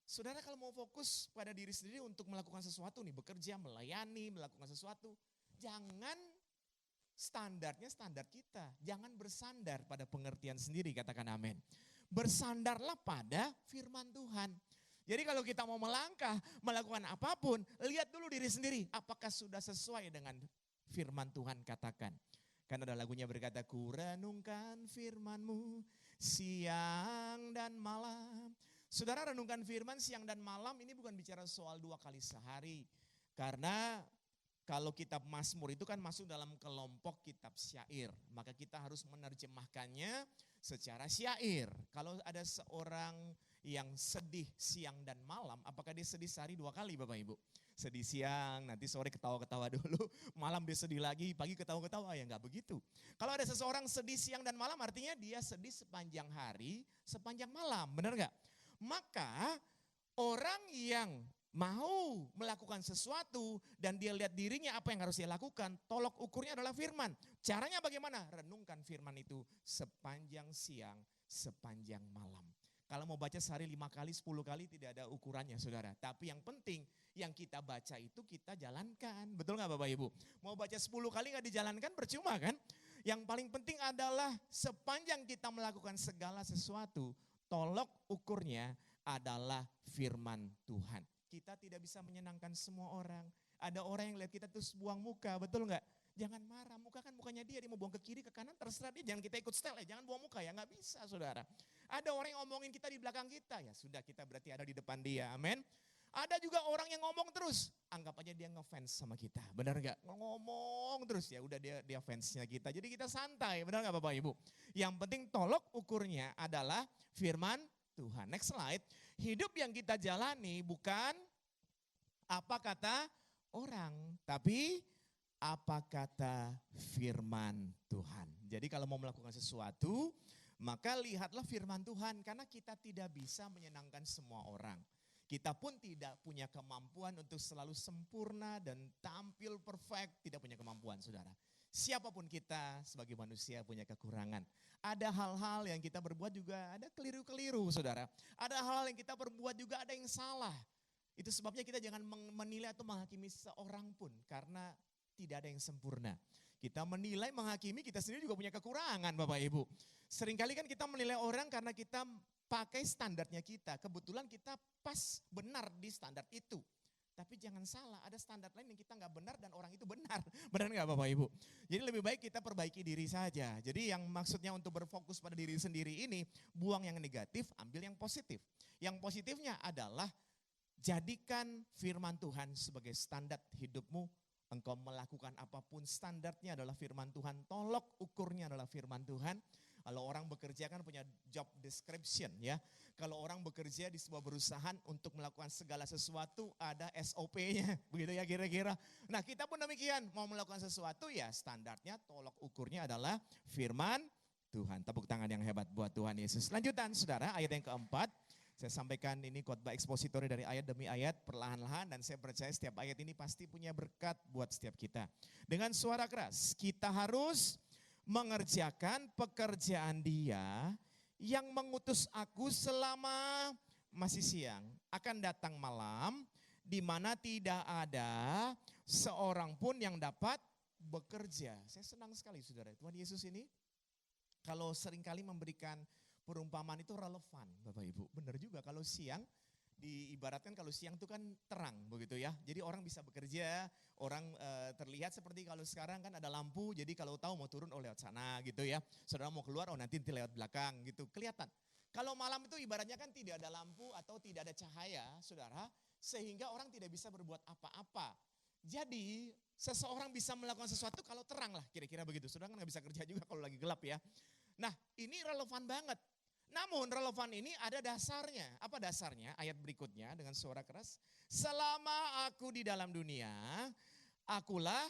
Saudara kalau mau fokus pada diri sendiri untuk melakukan sesuatu nih, bekerja, melayani, melakukan sesuatu, jangan standarnya standar kita. Jangan bersandar pada pengertian sendiri, katakan amin. Bersandarlah pada firman Tuhan. Jadi kalau kita mau melangkah, melakukan apapun, lihat dulu diri sendiri. Apakah sudah sesuai dengan firman Tuhan katakan. Karena ada lagunya berkata, ku renungkan firman-Mu siang dan malam. Saudara renungkan firman siang dan malam ini bukan bicara soal 2 kali sehari. Karena kalau kitab Mazmur itu kan masuk dalam kelompok kitab syair. Maka kita harus menerjemahkannya secara syair. Kalau ada seorang yang sedih siang dan malam, apakah dia sedih sehari 2 kali Bapak Ibu? Sedih siang, nanti sore ketawa-ketawa dulu, malam dia sedih lagi, pagi ketawa-ketawa, ya enggak begitu. Kalau ada seseorang sedih siang dan malam artinya dia sedih sepanjang hari, sepanjang malam, benar enggak? Maka orang yang mau melakukan sesuatu dan dia lihat dirinya apa yang harus dia lakukan, tolok ukurnya adalah firman. Caranya bagaimana? Renungkan firman itu sepanjang siang, sepanjang malam. Kalau mau baca sehari 5 kali, 10 kali tidak ada ukurannya saudara. Tapi yang penting yang kita baca itu kita jalankan. Betul gak Bapak Ibu? Mau baca 10 kali gak dijalankan percuma kan? Yang paling penting adalah sepanjang kita melakukan segala sesuatu, tolok ukurnya adalah firman Tuhan. Kita tidak bisa menyenangkan semua orang. Ada orang yang lihat kita terus buang muka, betul nggak? Jangan marah, muka kan mukanya dia mau buang ke kiri, ke kanan, terserah dia. Jangan kita ikut style ya, jangan buang muka ya, nggak bisa saudara. Ada orang yang ngomongin kita di belakang kita, ya sudah kita berarti ada di depan dia, amin. Ada juga orang yang ngomong terus, anggap aja dia ngefans sama kita, benar nggak? Ngomong terus ya udah dia fansnya kita, jadi kita santai, benar nggak Bapak Ibu? Yang penting tolok ukurnya adalah firman Tuhan. Next slide, hidup yang kita jalani bukan apa kata orang, tapi apa kata firman Tuhan. Jadi kalau mau melakukan sesuatu, maka lihatlah firman Tuhan, karena kita tidak bisa menyenangkan semua orang. Kita pun tidak punya kemampuan untuk selalu sempurna dan tampil perfect, tidak punya kemampuan saudara. Siapapun kita sebagai manusia punya kekurangan. Ada hal-hal yang kita berbuat juga ada keliru-keliru saudara. Ada hal yang kita berbuat juga ada yang salah. Itu sebabnya kita jangan menilai atau menghakimi seorang pun karena tidak ada yang sempurna. Kita menilai, menghakimi, kita sendiri juga punya kekurangan Bapak Ibu. Seringkali kan kita menilai orang karena kita pakai standarnya kita. Kebetulan kita pas benar di standar itu. Tapi jangan salah, ada standar lain yang kita nggak benar dan orang itu benar. Benar nggak Bapak Ibu? Jadi lebih baik kita perbaiki diri saja. Jadi yang maksudnya untuk berfokus pada diri sendiri ini, buang yang negatif, ambil yang positif. Yang positifnya adalah jadikan firman Tuhan sebagai standar hidupmu engkau melakukan apapun, standarnya adalah firman Tuhan, tolok ukurnya adalah firman Tuhan. Kalau orang bekerja kan punya job description ya. Kalau orang bekerja di sebuah perusahaan untuk melakukan segala sesuatu ada SOP-nya, begitu ya kira-kira. Nah kita pun demikian, mau melakukan sesuatu ya standarnya, tolok ukurnya adalah firman Tuhan. Tepuk tangan yang hebat buat Tuhan Yesus. Lanjutan saudara, ayat yang keempat. Saya sampaikan ini khotbah ekspositori dari ayat demi ayat perlahan-lahan dan saya percaya setiap ayat ini pasti punya berkat buat setiap kita. Dengan suara keras, kita harus mengerjakan pekerjaan Dia yang mengutus aku selama masih siang. Akan datang malam di mana tidak ada seorang pun yang dapat bekerja. Saya senang sekali saudara, Tuhan Yesus ini kalau seringkali memberikan perumpamaan itu relevan Bapak Ibu. Benar juga kalau siang, diibaratkan kalau siang itu kan terang begitu ya. Jadi orang bisa bekerja, orang terlihat seperti kalau sekarang kan ada lampu. Jadi kalau tahu mau turun lewat sana gitu ya. Saudara mau keluar nanti lewat belakang gitu, kelihatan. Kalau malam itu ibaratnya kan tidak ada lampu atau tidak ada cahaya saudara. Sehingga orang tidak bisa berbuat apa-apa. Jadi seseorang bisa melakukan sesuatu kalau terang lah kira-kira begitu. Saudara kan gak bisa kerja juga kalau lagi gelap ya. Nah ini relevan banget. Namun relevan ini ada dasarnya. Apa dasarnya? Ayat berikutnya dengan suara keras. Selama aku di dalam dunia, akulah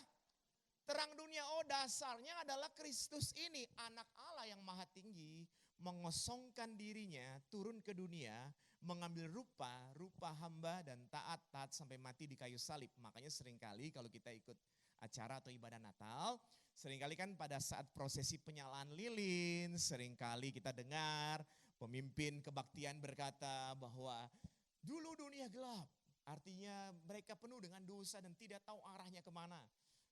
terang dunia. Oh dasarnya adalah Kristus ini, anak Allah yang maha tinggi, mengosongkan dirinya, turun ke dunia, mengambil rupa hamba dan taat sampai mati di kayu salib. Makanya seringkali kalau kita ikut acara atau ibadah Natal, seringkali kan pada saat prosesi penyalaan lilin, seringkali kita dengar pemimpin kebaktian berkata bahwa dulu dunia gelap, artinya mereka penuh dengan dosa dan tidak tahu arahnya kemana.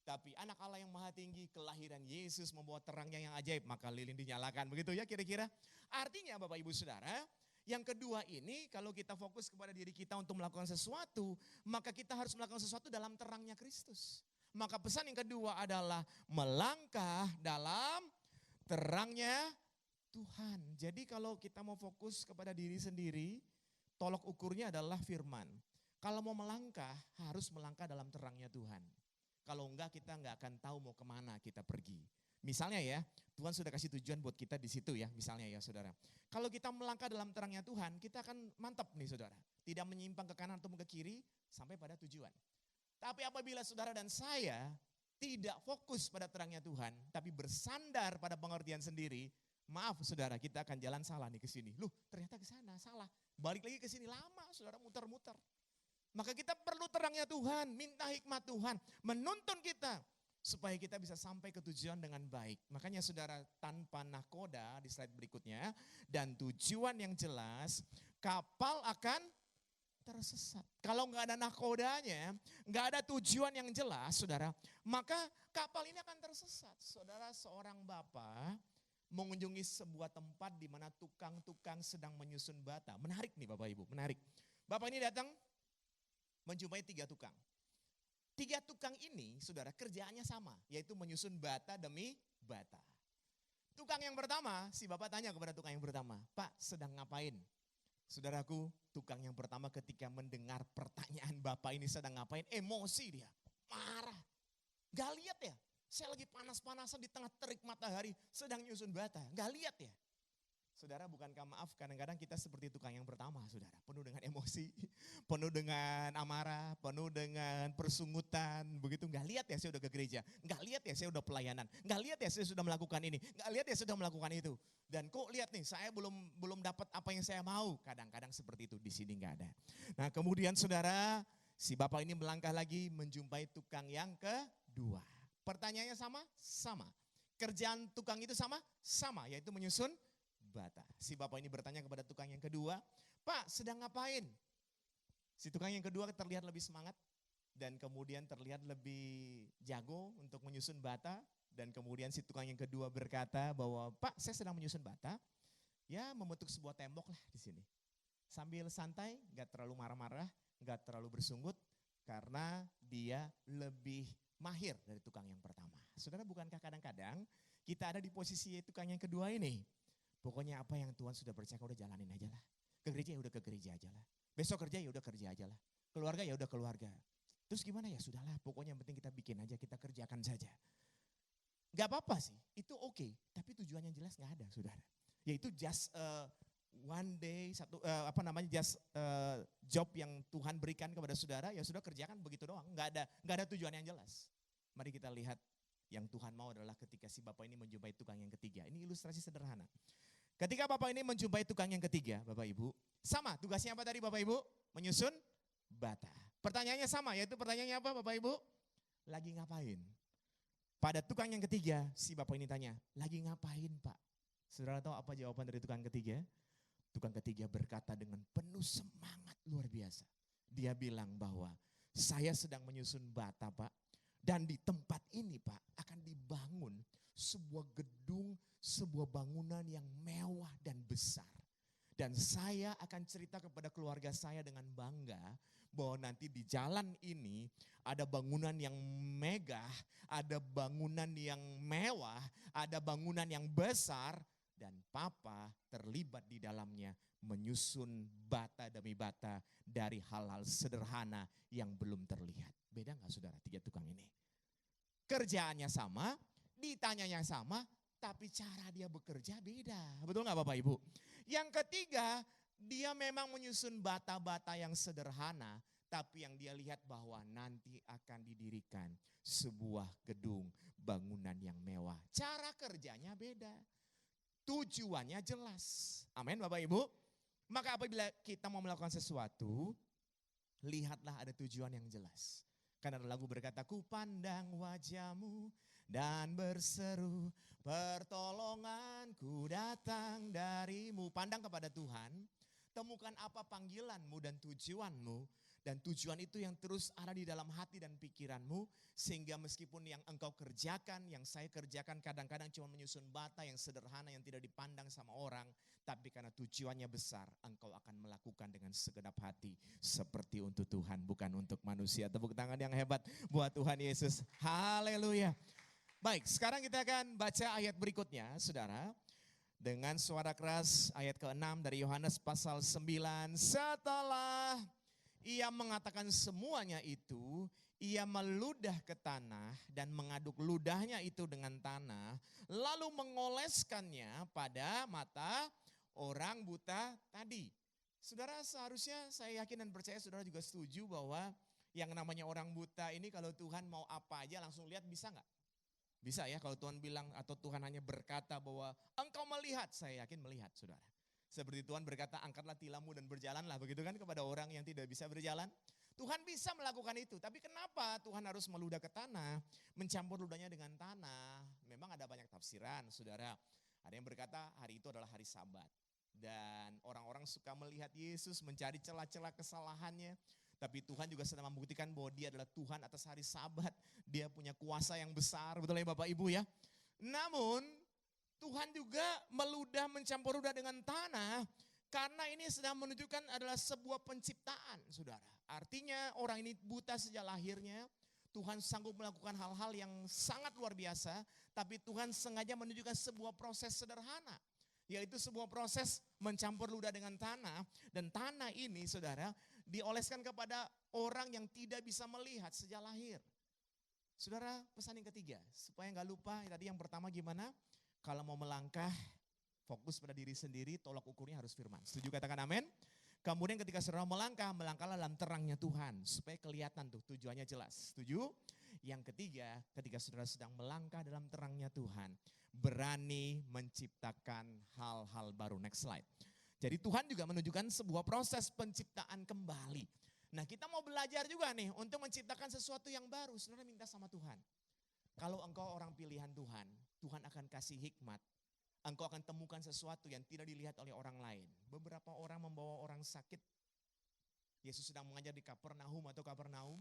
Tapi anak Allah yang maha tinggi, kelahiran Yesus membawa terangnya yang ajaib, maka lilin dinyalakan. Begitu ya kira-kira. Artinya Bapak Ibu Saudara, yang kedua ini kalau kita fokus kepada diri kita untuk melakukan sesuatu, maka kita harus melakukan sesuatu dalam terangnya Kristus. Maka pesan yang kedua adalah melangkah dalam terangnya Tuhan. Jadi kalau kita mau fokus kepada diri sendiri, tolok ukurnya adalah firman. Kalau mau melangkah, harus melangkah dalam terangnya Tuhan. Kalau enggak kita enggak akan tahu mau kemana kita pergi. Misalnya ya, Tuhan sudah kasih tujuan buat kita di situ ya, misalnya ya saudara. Kalau kita melangkah dalam terangnya Tuhan, kita akan mantap nih saudara. Tidak menyimpang ke kanan atau ke kiri sampai pada tujuan. Tapi apabila saudara dan saya tidak fokus pada terangnya Tuhan, tapi bersandar pada pengertian sendiri, maaf saudara, kita akan jalan salah nih ke sini. Loh, ternyata ke sana salah. Balik lagi ke sini lama, saudara muter-muter. Maka kita perlu terangnya Tuhan, minta hikmat Tuhan, menuntun kita supaya kita bisa sampai ke tujuan dengan baik. Makanya saudara, tanpa nahkoda di slide berikutnya dan tujuan yang jelas, kapal akan tersesat. Kalau nggak ada nahkodanya, nggak ada tujuan yang jelas, saudara, maka kapal ini akan tersesat. Saudara, seorang bapak mengunjungi sebuah tempat di mana tukang-tukang sedang menyusun bata. Menarik nih Bapak Ibu, menarik. Bapak ini datang menjumpai 3 tukang. 3 tukang ini, saudara, kerjaannya sama, yaitu menyusun bata demi bata. Tukang yang pertama, si bapak tanya kepada tukang yang pertama, Pak sedang ngapain? Saudaraku, tukang yang pertama ketika mendengar pertanyaan bapak ini sedang ngapain, emosi dia, marah. Gak lihat ya, saya lagi panas-panasan di tengah terik matahari, sedang nyusun bata, gak lihat ya. Saudara, bukankah maaf kadang-kadang kita seperti tukang yang pertama, saudara. Penuh dengan emosi, penuh dengan amarah, penuh dengan persungutan. Begitu, nggak lihat ya saya udah ke gereja, nggak lihat ya saya udah pelayanan, nggak lihat ya saya sudah melakukan ini, nggak lihat ya saya sudah melakukan itu. Dan kok lihat nih, saya belum dapat apa yang saya mau. Kadang-kadang seperti itu, di sini nggak ada. Nah kemudian saudara, si bapak ini melangkah lagi menjumpai tukang yang kedua. Pertanyaannya sama? Sama. Kerjaan tukang itu sama? Sama, yaitu menyusun bata. Si bapak ini bertanya kepada tukang yang kedua, Pak sedang ngapain? Si tukang yang kedua terlihat lebih semangat dan kemudian terlihat lebih jago untuk menyusun bata. Dan kemudian si tukang yang kedua berkata bahwa Pak saya sedang menyusun bata, ya membentuk sebuah tembok lah di sini. Sambil santai, gak terlalu marah-marah, gak terlalu bersungut karena dia lebih mahir dari tukang yang pertama. Saudara, bukankah kadang-kadang kita ada di posisi tukang yang kedua ini? Pokoknya apa yang Tuhan sudah percayakan udah jalanin aja lah. Ke gereja ya udah ke gereja aja lah. Besok kerja ya udah kerja aja lah. Keluarga ya udah keluarga. Terus gimana ya, sudahlah pokoknya yang penting kita bikin aja, kita kerjakan saja. Gak apa-apa sih, itu oke. Tapi tujuannya jelas gak ada, saudara. Yaitu just one day, just job yang Tuhan berikan kepada saudara, ya sudah kerjakan begitu doang. Gak ada tujuan yang jelas. Mari kita lihat yang Tuhan mau adalah ketika si Bapak ini menjumpai tukang yang ketiga. Ini ilustrasi sederhana. Ketika Bapak ini menjumpai tukang yang ketiga, Bapak Ibu, sama tugasnya apa tadi Bapak Ibu? Menyusun bata. Pertanyaannya sama, yaitu pertanyaannya apa Bapak Ibu? Lagi ngapain? Pada tukang yang ketiga, si Bapak ini tanya, lagi ngapain Pak? Saudara tahu apa jawaban dari tukang ketiga? Tukang ketiga berkata dengan penuh semangat luar biasa. Dia bilang bahwa saya sedang menyusun bata Pak. Dan di tempat ini Pak akan dibangun sebuah gedung, sebuah bangunan yang mewah dan besar. Dan saya akan cerita kepada keluarga saya dengan bangga bahwa nanti di jalan ini ada bangunan yang megah, ada bangunan yang mewah, ada bangunan yang besar. Dan Papa terlibat di dalamnya menyusun bata demi bata dari hal-hal sederhana yang belum terlihat. Beda gak saudara tiga tukang ini? Kerjaannya sama, ditanyanya sama, tapi cara dia bekerja beda. Betul gak Bapak Ibu? Yang ketiga, dia memang menyusun bata-bata yang sederhana, tapi yang dia lihat bahwa nanti akan didirikan sebuah gedung bangunan yang mewah. Cara kerjanya beda, tujuannya jelas. Amin Bapak Ibu. Maka apabila kita mau melakukan sesuatu, lihatlah ada tujuan yang jelas. Karena lagu berkata, ku pandang wajahmu dan berseru, pertolonganku datang darimu. Pandang kepada Tuhan, temukan apa panggilanmu dan tujuanmu. Dan tujuan itu yang terus ada di dalam hati dan pikiranmu. Sehingga meskipun yang engkau kerjakan, yang saya kerjakan kadang-kadang cuma menyusun bata yang sederhana yang tidak dipandang sama orang. Tapi karena tujuannya besar, engkau akan melakukan dengan segenap hati. Seperti untuk Tuhan, bukan untuk manusia. Tepuk tangan yang hebat buat Tuhan Yesus. Haleluya. Baik, sekarang kita akan baca ayat berikutnya, saudara. Dengan suara keras, ayat ke-6 dari Yohanes pasal 9. Setelah ia mengatakan semuanya itu, ia meludah ke tanah dan mengaduk ludahnya itu dengan tanah, lalu mengoleskannya pada mata orang buta tadi. Saudara, seharusnya saya yakin dan percaya saudara juga setuju bahwa yang namanya orang buta ini kalau Tuhan mau apa aja langsung lihat, bisa nggak? Bisa ya, kalau Tuhan bilang atau Tuhan hanya berkata bahwa engkau melihat, saya yakin melihat saudara. Seperti Tuhan berkata, angkatlah tilammu dan berjalanlah, begitu kan kepada orang yang tidak bisa berjalan. Tuhan bisa melakukan itu, tapi kenapa Tuhan harus meludah ke tanah, mencampur ludahnya dengan tanah? Memang ada banyak tafsiran, saudara. Ada yang berkata hari itu adalah hari Sabat. Dan orang-orang suka melihat Yesus mencari celah-celah kesalahannya. Tapi Tuhan juga sedang membuktikan bahwa dia adalah Tuhan atas hari Sabat. Dia punya kuasa yang besar, betul ya Bapak Ibu ya. Namun Tuhan juga mencampur ludah dengan tanah. Karena ini sedang menunjukkan adalah sebuah penciptaan, saudara. Artinya orang ini buta sejak lahirnya. Tuhan sanggup melakukan hal-hal yang sangat luar biasa. Tapi Tuhan sengaja menunjukkan sebuah proses sederhana. Yaitu sebuah proses mencampur ludah dengan tanah. Dan tanah ini, saudara, dioleskan kepada orang yang tidak bisa melihat sejak lahir. Saudara, pesan yang ketiga, supaya nggak lupa, tadi yang pertama gimana? Kalau mau melangkah, fokus pada diri sendiri, tolak ukurnya harus firman. Setuju, katakan amin. Kemudian ketika saudara melangkah, melangkahlah dalam terangnya Tuhan. Supaya kelihatan tuh tujuannya jelas. Setuju? Yang ketiga, ketika saudara sedang melangkah dalam terangnya Tuhan, berani menciptakan hal-hal baru. Next slide. Jadi Tuhan juga menunjukkan sebuah proses penciptaan kembali. Nah, kita mau belajar juga nih untuk menciptakan sesuatu yang baru. Saudara minta sama Tuhan. Kalau engkau orang pilihan Tuhan, Tuhan akan kasih hikmat. Engkau akan temukan sesuatu yang tidak dilihat oleh orang lain. Beberapa orang membawa orang sakit. Yesus sedang mengajar di Kapernaum atau Kapernaum.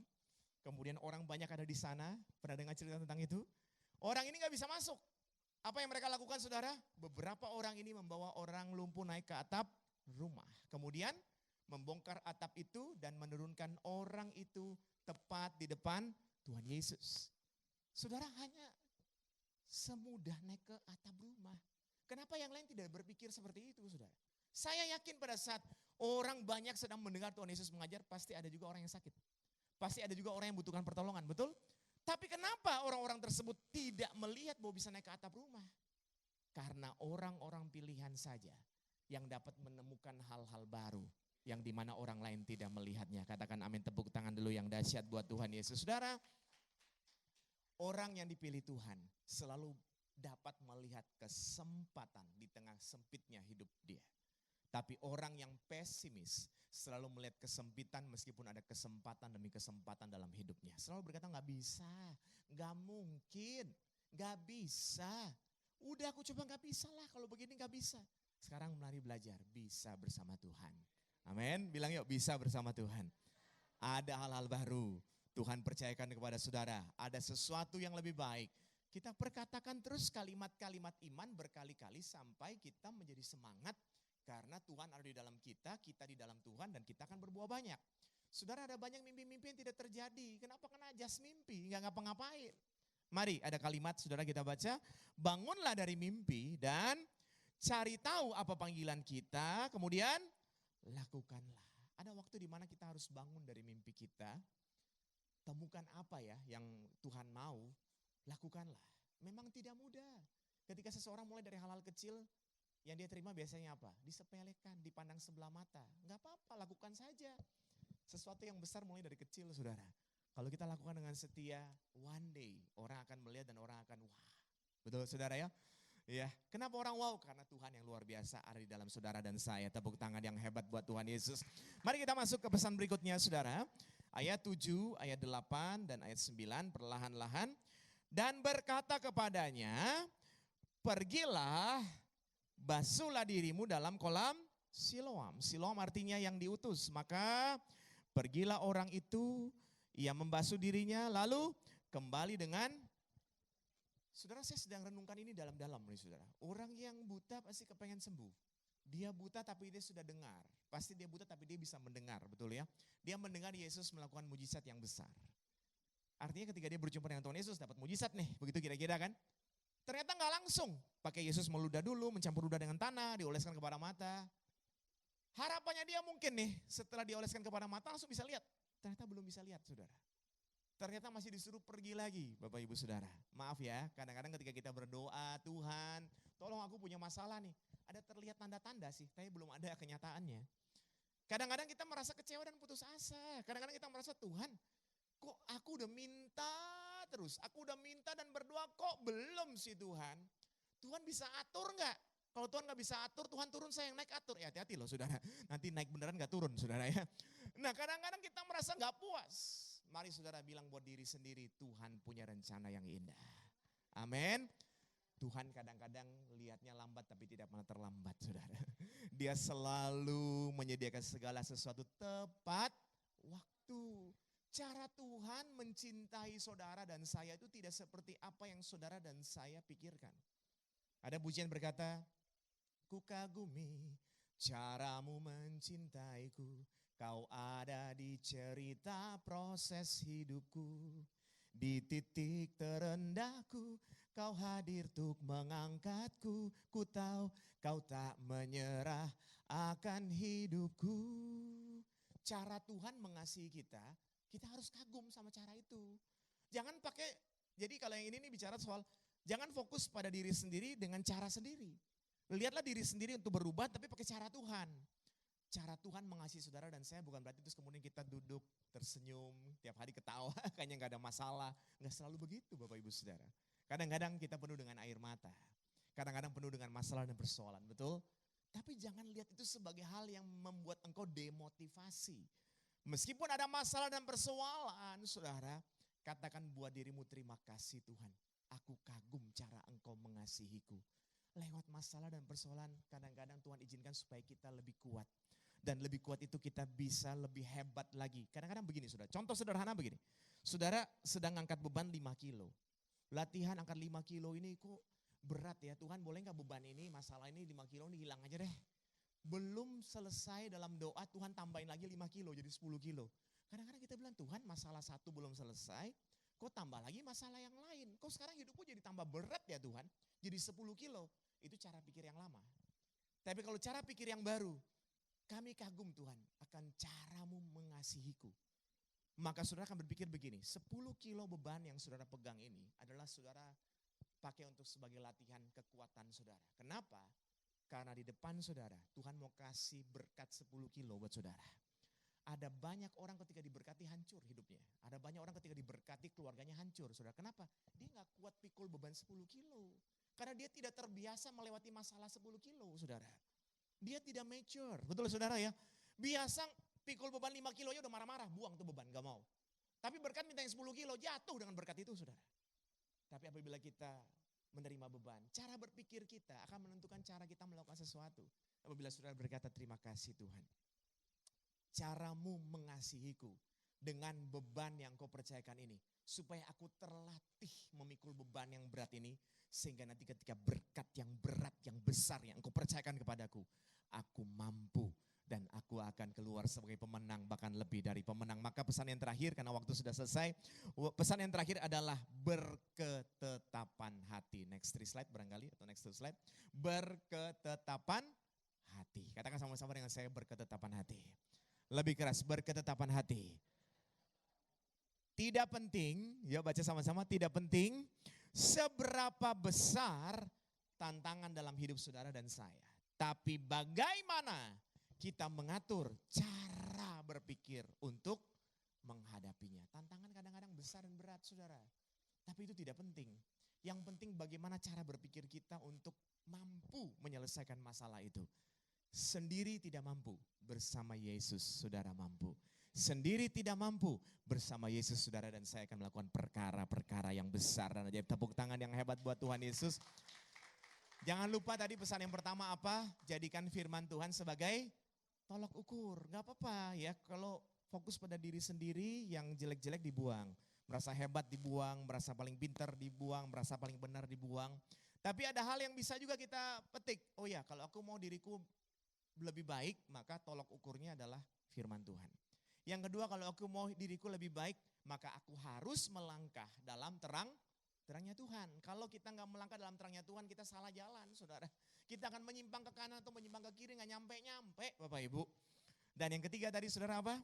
Kemudian orang banyak ada di sana. Pernah dengar cerita tentang itu? Orang ini gak bisa masuk. Apa yang mereka lakukan saudara? Beberapa orang ini membawa orang lumpuh naik ke atap rumah. Kemudian membongkar atap itu dan menurunkan orang itu tepat di depan Tuhan Yesus. Saudara, hanya semudah naik ke atap rumah. Kenapa yang lain tidak berpikir seperti itu, saudara? Saya yakin pada saat orang banyak sedang mendengar Tuhan Yesus mengajar, pasti ada juga orang yang sakit. Pasti ada juga orang yang membutuhkan pertolongan, betul? Tapi kenapa orang-orang tersebut tidak melihat bahwa bisa naik ke atap rumah? Karena orang-orang pilihan saja yang dapat menemukan hal-hal baru yang dimana orang lain tidak melihatnya. Katakan amin, tepuk tangan dulu yang dahsyat buat Tuhan Yesus. Saudara, orang yang dipilih Tuhan selalu dapat melihat kesempatan di tengah sempitnya hidup dia. Tapi orang yang pesimis selalu melihat kesempitan meskipun ada kesempatan demi kesempatan dalam hidupnya. Selalu berkata nggak bisa, nggak mungkin, nggak bisa. Udah aku coba nggak bisa lah, kalau begini nggak bisa. Sekarang mari belajar, bisa bersama Tuhan. Amin, bilang yuk bisa bersama Tuhan. Ada hal-hal baru, Tuhan percayakan kepada saudara. Ada sesuatu yang lebih baik. Kita perkatakan terus kalimat-kalimat iman berkali-kali sampai kita menjadi semangat. Karena Tuhan ada di dalam kita di dalam Tuhan dan kita akan berbuah banyak. Saudara, ada banyak mimpi-mimpi yang tidak terjadi. Kenapa? Kena jas mimpi, nggak ngapa-ngapain. Mari ada kalimat saudara kita baca. Bangunlah dari mimpi dan cari tahu apa panggilan kita. Kemudian lakukanlah. Ada waktu di mana kita harus bangun dari mimpi kita. Temukan apa ya yang Tuhan mau. Lakukanlah. Memang tidak mudah. Ketika seseorang mulai dari hal-hal kecil, yang dia terima biasanya apa? Disepelekan, dipandang sebelah mata. Enggak apa-apa, lakukan saja. Sesuatu yang besar mulai dari kecil, saudara. Kalau kita lakukan dengan setia, one day orang akan melihat dan orang akan wah. Betul saudara ya? Ya, kenapa orang wow? Karena Tuhan yang luar biasa ada di dalam saudara dan saya. Tepuk tangan yang hebat buat Tuhan Yesus. Mari kita masuk ke pesan berikutnya saudara. Ayat 7, ayat 8 dan ayat 9 perlahan-lahan. Dan berkata kepadanya, pergilah, basuhlah dirimu dalam kolam Siloam. Siloam artinya yang diutus. Maka pergilah orang itu, ia membasuh dirinya lalu kembali dengan, saudara saya sedang renungkan ini dalam-dalam nih saudara. Orang yang buta pasti kepengen sembuh. Dia buta tapi dia sudah dengar. Pasti dia buta tapi dia bisa mendengar, betul ya. Dia mendengar Yesus melakukan mujizat yang besar. Artinya ketika dia berjumpa dengan Tuhan Yesus dapat mujizat nih, begitu kira-kira kan. Ternyata nggak langsung, pakai Yesus meludah dulu, mencampur ludah dengan tanah, dioleskan kepada mata. Harapannya dia mungkin nih setelah dioleskan kepada mata langsung bisa lihat. Ternyata belum bisa lihat saudara. Ternyata masih disuruh pergi lagi Bapak Ibu Saudara. Maaf ya, kadang-kadang ketika kita berdoa, Tuhan tolong aku punya masalah nih. Ada terlihat tanda-tanda sih, tapi belum ada kenyataannya. Kadang-kadang kita merasa kecewa dan putus asa. Kadang-kadang kita merasa Tuhan kok aku udah minta terus. Aku udah minta dan berdoa kok belum sih Tuhan. Tuhan bisa atur nggak? Kalau Tuhan nggak bisa atur, Tuhan turun saya yang naik atur. Ya hati-hati loh saudara, nanti naik beneran nggak turun saudara ya. Nah kadang-kadang kita merasa nggak puas. Mari saudara bilang buat diri sendiri, Tuhan punya rencana yang indah. Amin. Tuhan kadang-kadang lihatnya lambat tapi tidak pernah terlambat saudara. Dia selalu menyediakan segala sesuatu tepat waktu. Cara Tuhan mencintai saudara dan saya itu tidak seperti apa yang saudara dan saya pikirkan. Ada pujian berkata, ku kagumi caramu mencintaiku, kau ada di cerita proses hidupku. Di titik terendahku, kau hadir untuk mengangkatku. Ku tahu kau tak menyerah akan hidupku. Cara Tuhan mengasihi kita harus kagum sama cara itu. Jangan pakai, jadi kalau yang ini bicara soal, jangan fokus pada diri sendiri dengan cara sendiri. Lihatlah diri sendiri untuk berubah tapi pakai cara Tuhan. Cara Tuhan mengasihi saudara dan saya bukan berarti terus kemudian kita duduk tersenyum, tiap hari ketawa, kayaknya gak ada masalah. Gak selalu begitu Bapak Ibu Saudara. Kadang-kadang kita penuh dengan air mata. Kadang-kadang penuh dengan masalah dan persoalan, betul? Tapi jangan lihat itu sebagai hal yang membuat engkau demotivasi. Meskipun ada masalah dan persoalan, saudara, katakan buat dirimu terima kasih Tuhan. Aku kagum cara engkau mengasihiku. Lewat masalah dan persoalan, kadang-kadang Tuhan izinkan supaya kita lebih kuat. Dan lebih kuat itu kita bisa lebih hebat lagi. Kadang-kadang begini saudara, contoh sederhana begini. Saudara sedang angkat beban 5 kilo. Latihan angkat 5 kilo ini kok berat ya. Tuhan boleh gak beban ini, masalah ini 5 kilo ini hilang aja deh. Belum selesai dalam doa Tuhan tambahin lagi 5 kilo jadi 10 kilo. Kadang-kadang kita bilang Tuhan masalah satu belum selesai, kok tambah lagi masalah yang lain. Kok sekarang hidupku jadi tambah berat ya Tuhan, jadi 10 kilo. Itu cara pikir yang lama. Tapi kalau cara pikir yang baru, kami kagum Tuhan akan caramu mengasihiku. Maka saudara akan berpikir begini, 10 kilo beban yang saudara pegang ini adalah saudara pakai untuk sebagai latihan kekuatan saudara. Kenapa? Karena di depan saudara, Tuhan mau kasih berkat 10 kilo buat saudara. Ada banyak orang ketika diberkati hancur hidupnya. Ada banyak orang ketika diberkati keluarganya hancur. Saudara, kenapa? Dia gak kuat pikul beban 10 kilo. Karena dia tidak terbiasa melewati masalah 10 kilo, saudara. Dia tidak mature, betul saudara ya. Biasa pikul beban 5 kilo aja udah marah-marah, buang tuh beban, gak mau. Tapi berkat minta yang 10 kilo, jatuh dengan berkat itu saudara. Tapi apabila kita menerima beban, cara berpikir kita akan menentukan cara kita melakukan sesuatu. Apabila saudara berkata, terima kasih Tuhan. Caramu mengasihiku dengan beban yang kau percayakan ini. Supaya aku terlatih memikul beban yang berat ini. Sehingga nanti ketika berkat yang berat, yang besar yang kau percayakan kepadaku. Aku mampu. Dan aku akan keluar sebagai pemenang, bahkan lebih dari pemenang. Maka pesan yang terakhir, karena waktu sudah selesai. Pesan yang terakhir adalah berketetapan hati. Next 3 slide barangkali, atau next 2 slide. Berketetapan hati. Katakan sama-sama dengan saya, berketetapan hati. Lebih keras, berketetapan hati. Tidak penting, ya baca sama-sama, tidak penting seberapa besar tantangan dalam hidup saudara dan saya. Tapi bagaimana kita mengatur cara berpikir untuk menghadapinya. Tantangan kadang-kadang besar dan berat saudara. Tapi itu tidak penting. Yang penting bagaimana cara berpikir kita untuk mampu menyelesaikan masalah itu. Sendiri tidak mampu, bersama Yesus saudara mampu. Sendiri tidak mampu, bersama Yesus saudara dan saya akan melakukan perkara-perkara yang besar. Dan ajaib, tepuk tangan yang hebat buat Tuhan Yesus. Jangan lupa tadi pesan yang pertama apa? Jadikan firman Tuhan sebagai tolok ukur. Gak apa-apa ya, kalau fokus pada diri sendiri yang jelek-jelek dibuang. Merasa hebat dibuang, merasa paling pintar dibuang, merasa paling benar dibuang. Tapi ada hal yang bisa juga kita petik. Oh ya, kalau aku mau diriku lebih baik, maka tolok ukurnya adalah firman Tuhan. Yang kedua, kalau aku mau diriku lebih baik, maka aku harus melangkah dalam terangnya Tuhan. Kalau kita nggak melangkah dalam terangnya Tuhan, kita salah jalan, saudara. Kita akan menyimpang ke kanan atau menyimpang ke kiri, nggak nyampe-nyampe, Bapak Ibu. Dan yang ketiga tadi, saudara apa?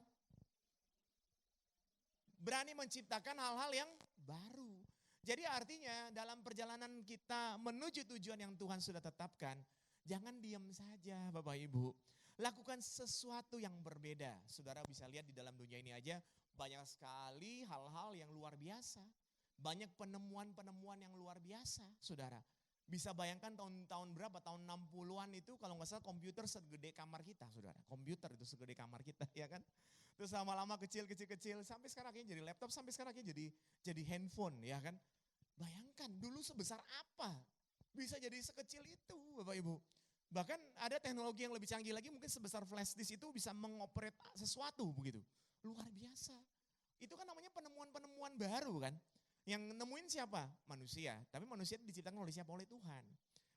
Berani menciptakan hal-hal yang baru. Jadi artinya dalam perjalanan kita menuju tujuan yang Tuhan sudah tetapkan, jangan diam saja Bapak Ibu. Lakukan sesuatu yang berbeda. Saudara bisa lihat di dalam dunia ini aja banyak sekali hal-hal yang luar biasa. Banyak penemuan-penemuan yang luar biasa, saudara. Bisa bayangkan tahun-tahun berapa, tahun 60-an itu kalau nggak salah komputer segede kamar kita, saudara. Komputer itu segede kamar kita, ya kan. Terus lama-lama kecil, sampai sekarang akhirnya jadi laptop, sampai sekarang akhirnya jadi handphone, ya kan. Bayangkan dulu sebesar apa, bisa jadi sekecil itu, Bapak Ibu. Bahkan ada teknologi yang lebih canggih lagi, mungkin sebesar flash disk itu bisa mengoperate sesuatu begitu. Luar biasa. Itu kan namanya penemuan-penemuan baru kan. Yang nemuin siapa? Manusia. Tapi manusia diciptakan oleh siapa? Oleh Tuhan.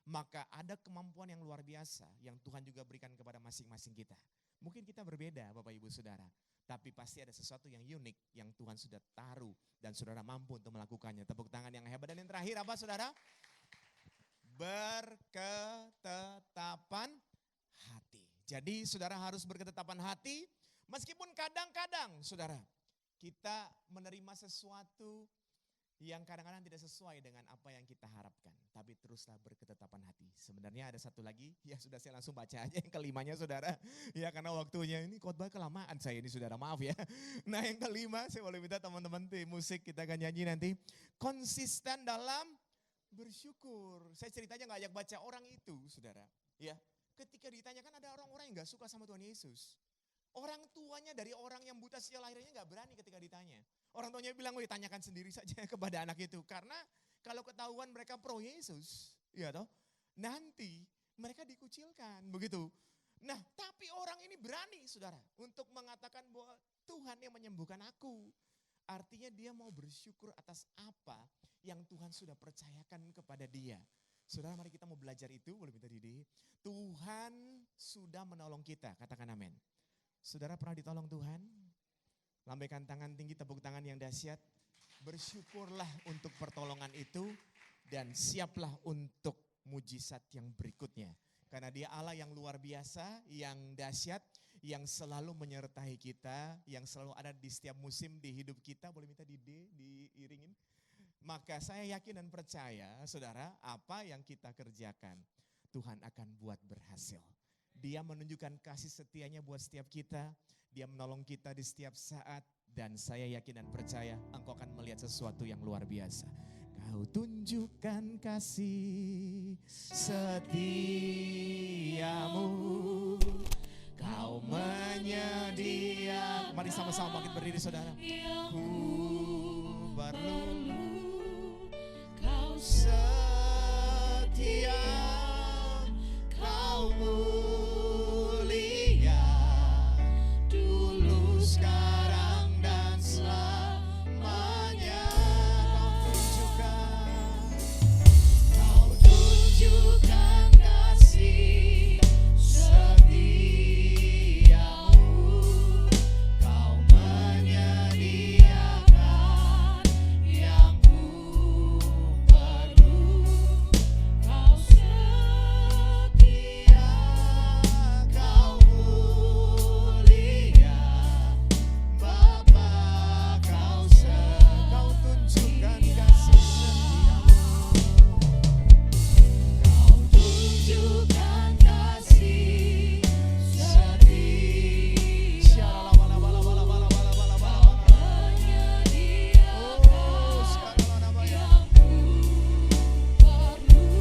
Maka ada kemampuan yang luar biasa yang Tuhan juga berikan kepada masing-masing kita. Mungkin kita berbeda Bapak Ibu Saudara. Tapi pasti ada sesuatu yang unik yang Tuhan sudah taruh dan saudara mampu untuk melakukannya. Tepuk tangan yang hebat. Dan yang terakhir apa saudara? Berketetapan hati. Jadi saudara harus berketetapan hati. Meskipun kadang-kadang saudara kita menerima sesuatu yang kadang-kadang tidak sesuai dengan apa yang kita harapkan. Tapi teruslah berketetapan hati. Sebenarnya ada satu lagi, ya sudah saya langsung baca aja yang kelimanya saudara. Ya karena waktunya ini khotbah kelamaan saya ini saudara, maaf ya. Nah yang kelima saya boleh minta teman-teman tim musik kita akan nyanyi nanti. Konsisten dalam bersyukur. Saya ceritanya gak ajak baca orang itu saudara. Ya, ketika ditanyakan ada orang-orang yang gak suka sama Tuhan Yesus. Orang tuanya dari orang yang buta sejak lahirnya gak berani ketika ditanya. Orang tuanya bilang, tanyakan sendiri saja kepada anak itu. Karena kalau ketahuan mereka pro Yesus, ya toh, nanti mereka dikucilkan, begitu. Nah, tapi orang ini berani, saudara, untuk mengatakan bahwa Tuhan yang menyembuhkan aku. Artinya dia mau bersyukur atas apa yang Tuhan sudah percayakan kepada dia. Saudara, mari kita mau belajar itu, boleh minta Didi. Tuhan sudah menolong kita, katakan amin. Saudara pernah ditolong Tuhan? Lambaikan tangan tinggi, tepuk tangan yang dahsyat. Bersyukurlah untuk pertolongan itu dan siaplah untuk mujizat yang berikutnya. Karena dia Allah yang luar biasa, yang dahsyat, yang selalu menyertai kita, yang selalu ada di setiap musim di hidup kita. Boleh minta di D, diiringin. Maka saya yakin dan percaya, saudara, apa yang kita kerjakan, Tuhan akan buat berhasil. Dia menunjukkan kasih setianya buat setiap kita, dia menolong kita di setiap saat, dan saya yakin dan percaya engkau akan melihat sesuatu yang luar biasa. Kau tunjukkan kasih setiamu, kau menyediakan. Mari sama-sama bangkit berdiri saudara. Ku perlu kau setia, kau mulia, dulu sekarang dan selamanya. Kau tunjukkan kasih setiamu, kau menyediakan yang ku perlu. Kau setia, kau mulia, Bapa, kau tunjukkan kasih setiamu. Kau tunjukkan kasih setia, menyediakan yang ku perlu.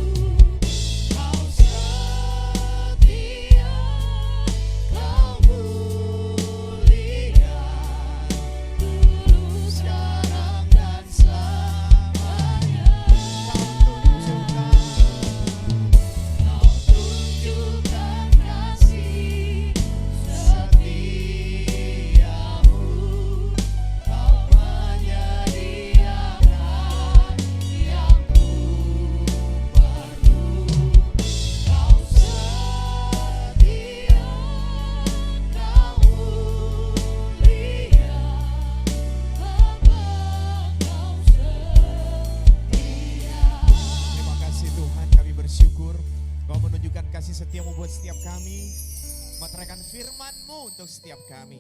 Kau setia, kau mulia, dulu sekarang dan selamanya. Kau tunjukkan kasih setiamu, kau menyediakan yang ku perlu. Kau setia, kau mulia, Bapa, kau setia. Terima kasih Tuhan, kami bersyukur Kau menunjukkan kasih setiamu buat setiap kami, meteraikan firman-Mu untuk setiap kami,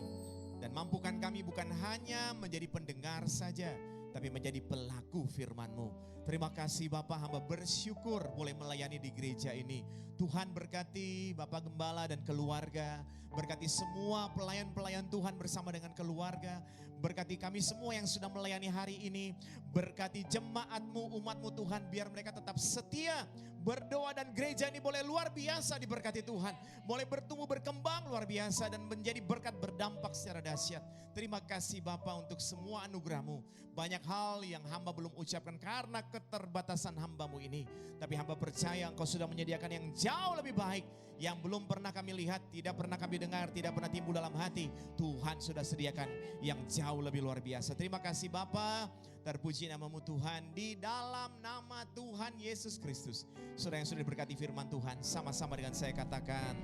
dan mampukan kami bukan hanya menjadi pendengar saja, tapi menjadi pelaku firman-Mu. Terima kasih Bapak, hamba bersyukur boleh melayani di gereja ini. Tuhan berkati Bapak Gembala dan keluarga, berkati semua pelayan-pelayan Tuhan bersama dengan keluarga, berkati kami semua yang sudah melayani hari ini, berkati jemaat-Mu, umat-Mu Tuhan, biar mereka tetap setia berdoa dan gereja ini boleh luar biasa diberkati Tuhan, boleh bertumbuh berkembang luar biasa dan menjadi berkat berdampak secara dahsyat. Terima kasih Bapa untuk semua anugerah-Mu. Banyak hal yang hamba belum ucapkan karena keterbatasan hamba-Mu ini, tapi hamba percaya Engkau sudah menyediakan yang jauh lebih baik, yang belum pernah kami lihat, tidak pernah kami dengar, tidak pernah timbul dalam hati. Tuhan sudah sediakan yang jauh lebih luar biasa. Terima kasih Bapa, terpuji nama-Mu Tuhan, di dalam nama Tuhan Yesus Kristus. Saudara yang sudah diberkati firman Tuhan, sama-sama dengan saya katakan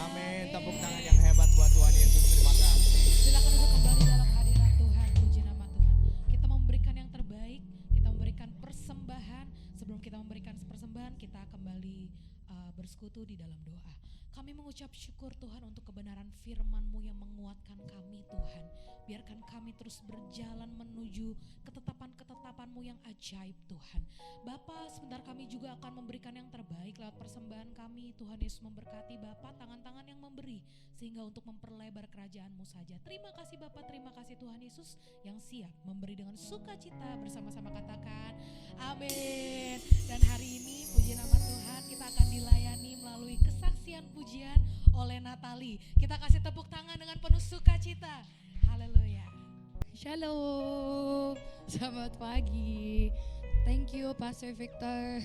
amin. Tepuk tangan yang hebat buat Tuhan Yesus. Terima kasih. Silakan duduk kembali dalam hadirat Tuhan. Puji nama Tuhan. Kita memberikan yang terbaik, kita memberikan persembahan. Sebelum kita memberikan persembahan, kita kembali bersekutu di dalam doa. Kami mengucap syukur Tuhan untuk kebenaran firman-Mu yang menguatkan kami Tuhan. Biarkan kami terus berjalan menuju ketetapan-ketetapan-Mu yang ajaib Tuhan. Bapa, sebentar kami juga akan memberikan yang terbaik lewat persembahan kami. Tuhan Yesus memberkati Bapa, tangan-tangan yang memberi, sehingga untuk memperlebar kerajaan-Mu saja. Terima kasih Bapa, terima kasih Tuhan Yesus yang siap memberi dengan sukacita. Bersama-sama katakan amin. Dan hari ini puji nama Tuhan, kita akan dilayani melalui kesaksian pujian oleh Natali. Kita kasih tepuk tangan dengan penuh sukacita. Haleluya. Shalom, selamat pagi. Thank you Pastor Victor,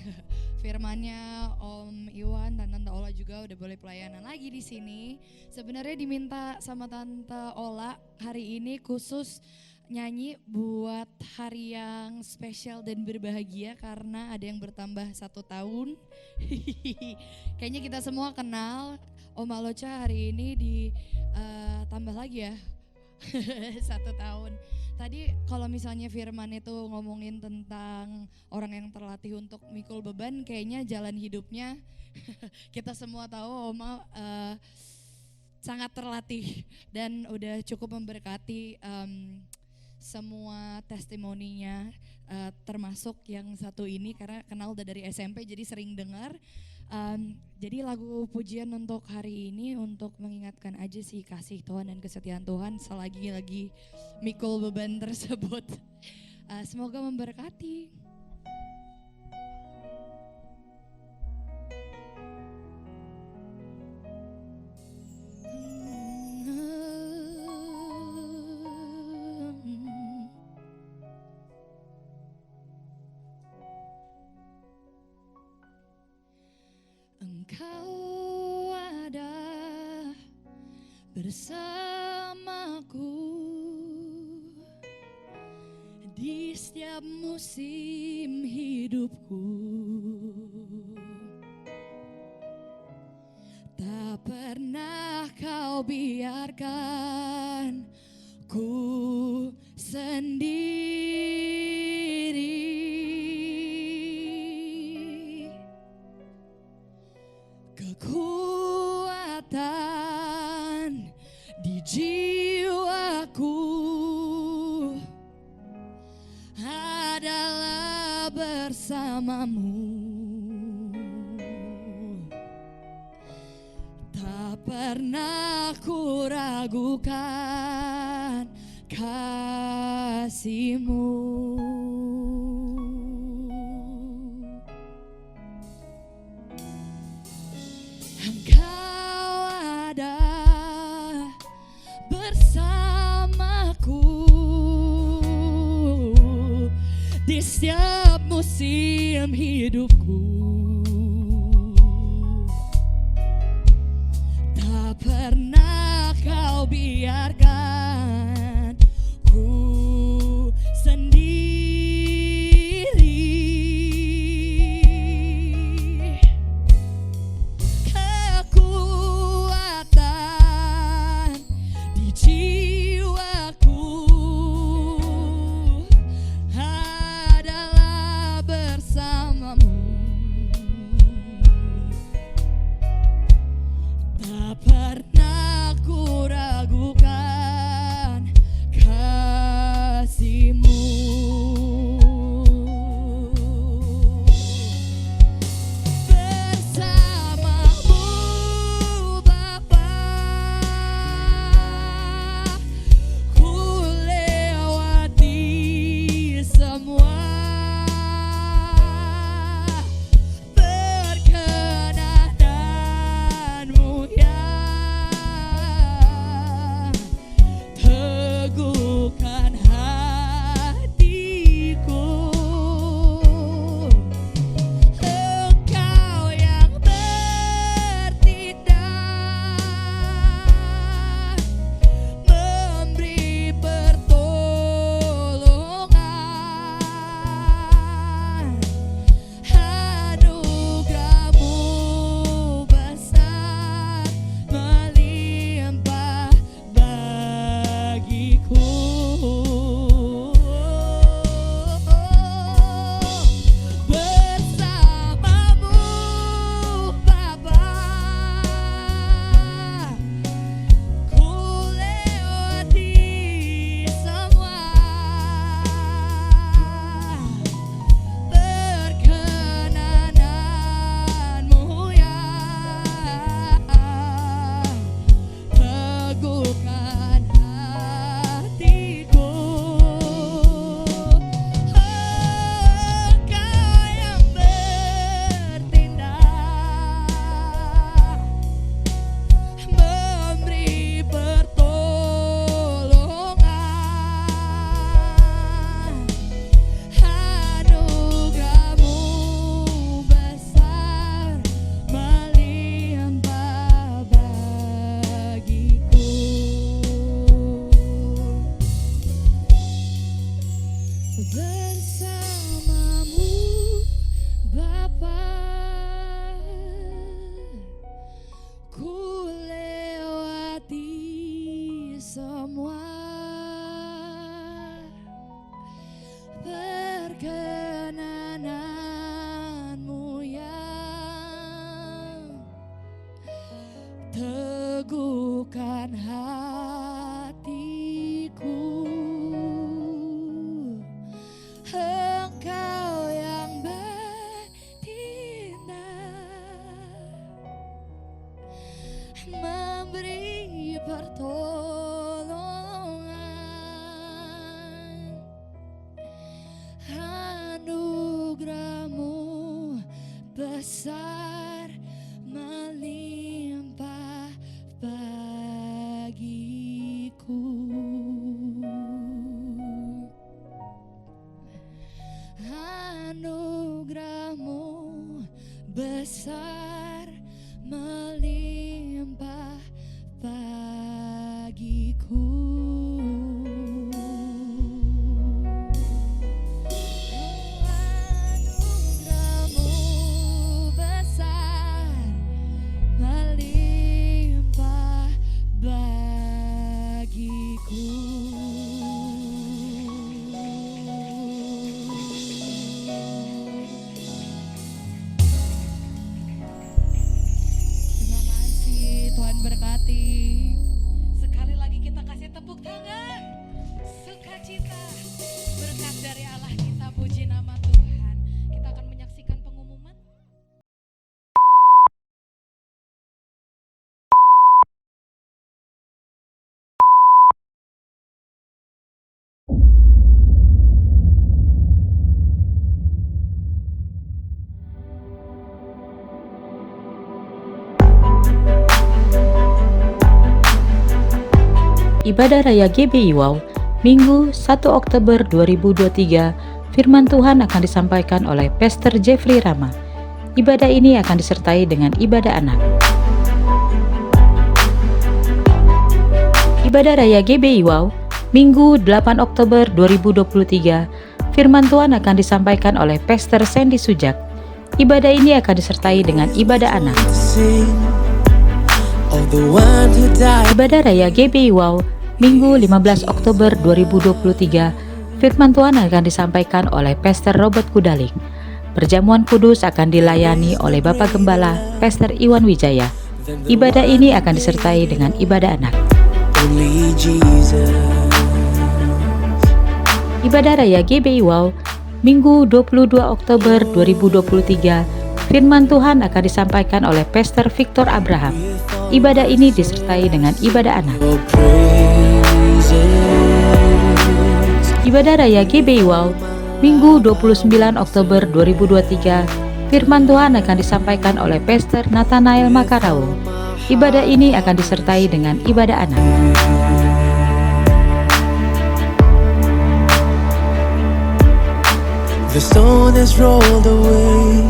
firmannya Om Iwan dan Tante Ola juga udah boleh pelayanan lagi di sini. Sebenarnya diminta sama Tante Ola hari ini khusus nyanyi buat hari yang spesial dan berbahagia karena ada yang bertambah 1 tahun. Kayaknya kita semua kenal Om Aloca hari ini ditambah lagi ya. 1 tahun. Tadi kalau misalnya firman itu ngomongin tentang orang yang terlatih untuk mikul beban, kayaknya jalan hidupnya kita semua tahu Oma sangat terlatih dan udah cukup memberkati semua testimoninya, termasuk yang satu ini karena kenal udah dari SMP jadi sering dengar. Jadi lagu pujian untuk hari ini untuk mengingatkan aja sih kasih Tuhan dan kesetiaan Tuhan selagi lagi mikul beban tersebut. Semoga memberkati. Engkau ada bersamaku di setiap musim hidupku. Tak pernah kau biarkan ku sendiri. Kekuatan di jiwaku adalah bersamamu. Tak pernah ku ragukan kasih-Mu. Engkau ada bersamaku di setiap musim hidupku. Tak pernah kau biarkan ku sendiri. Kekuatan di jiwaku adalah bersamamu. Tak pernah ku ragukan kasih-Mu. Bersamamu Bapa, ku lewati semua. Perkenanan-Mu ya teguhkan hatiku. Engkau yang bertindak memberi pertolongan. Anugerah-Mu besar melimpah bagiku. Bersamamu Bapa, ku lewati semua. Perkenanan-Mu ya teguhkan hatiku. Engkau yang bertindak memberi pertolongan. Anugerah-Mu besar melimpah bagiku. Bersamamu Bapa, ku lewati semua. Perkenanan-Mu yang teguhkan kita. Berkat dari Allah kita, puji nama Tuhan. Kita akan menyaksikan pengumuman. Ibadah Raya GBI Wow, Minggu 1 Oktober 2023, firman Tuhan akan disampaikan oleh Pastor Jeffrey Rama. Ibadah ini akan disertai dengan ibadah anak. Ibadah Raya GBI Wow, Minggu 8 Oktober 2023, firman Tuhan akan disampaikan oleh Pastor Sandy Sujak. Ibadah ini akan disertai dengan ibadah anak. Ibadah Raya GBI Wow, Minggu 15 Oktober 2023, firman Tuhan akan disampaikan oleh Pastor Robert Kudaling. Perjamuan kudus akan dilayani oleh Bapak Gembala, Pastor Iwan Wijaya. Ibadah ini akan disertai dengan ibadah anak. Ibadah Raya GBI Wow, Minggu 22 Oktober 2023, firman Tuhan akan disampaikan oleh Pastor Victor Abraham. Ibadah ini disertai dengan ibadah anak. Ibadah Raya GBI Wow, Minggu 29 Oktober 2023, firman Tuhan akan disampaikan oleh Pastor Nathanael Makarawung. Ibadah ini akan disertai dengan ibadah anak. The stone is rolled away.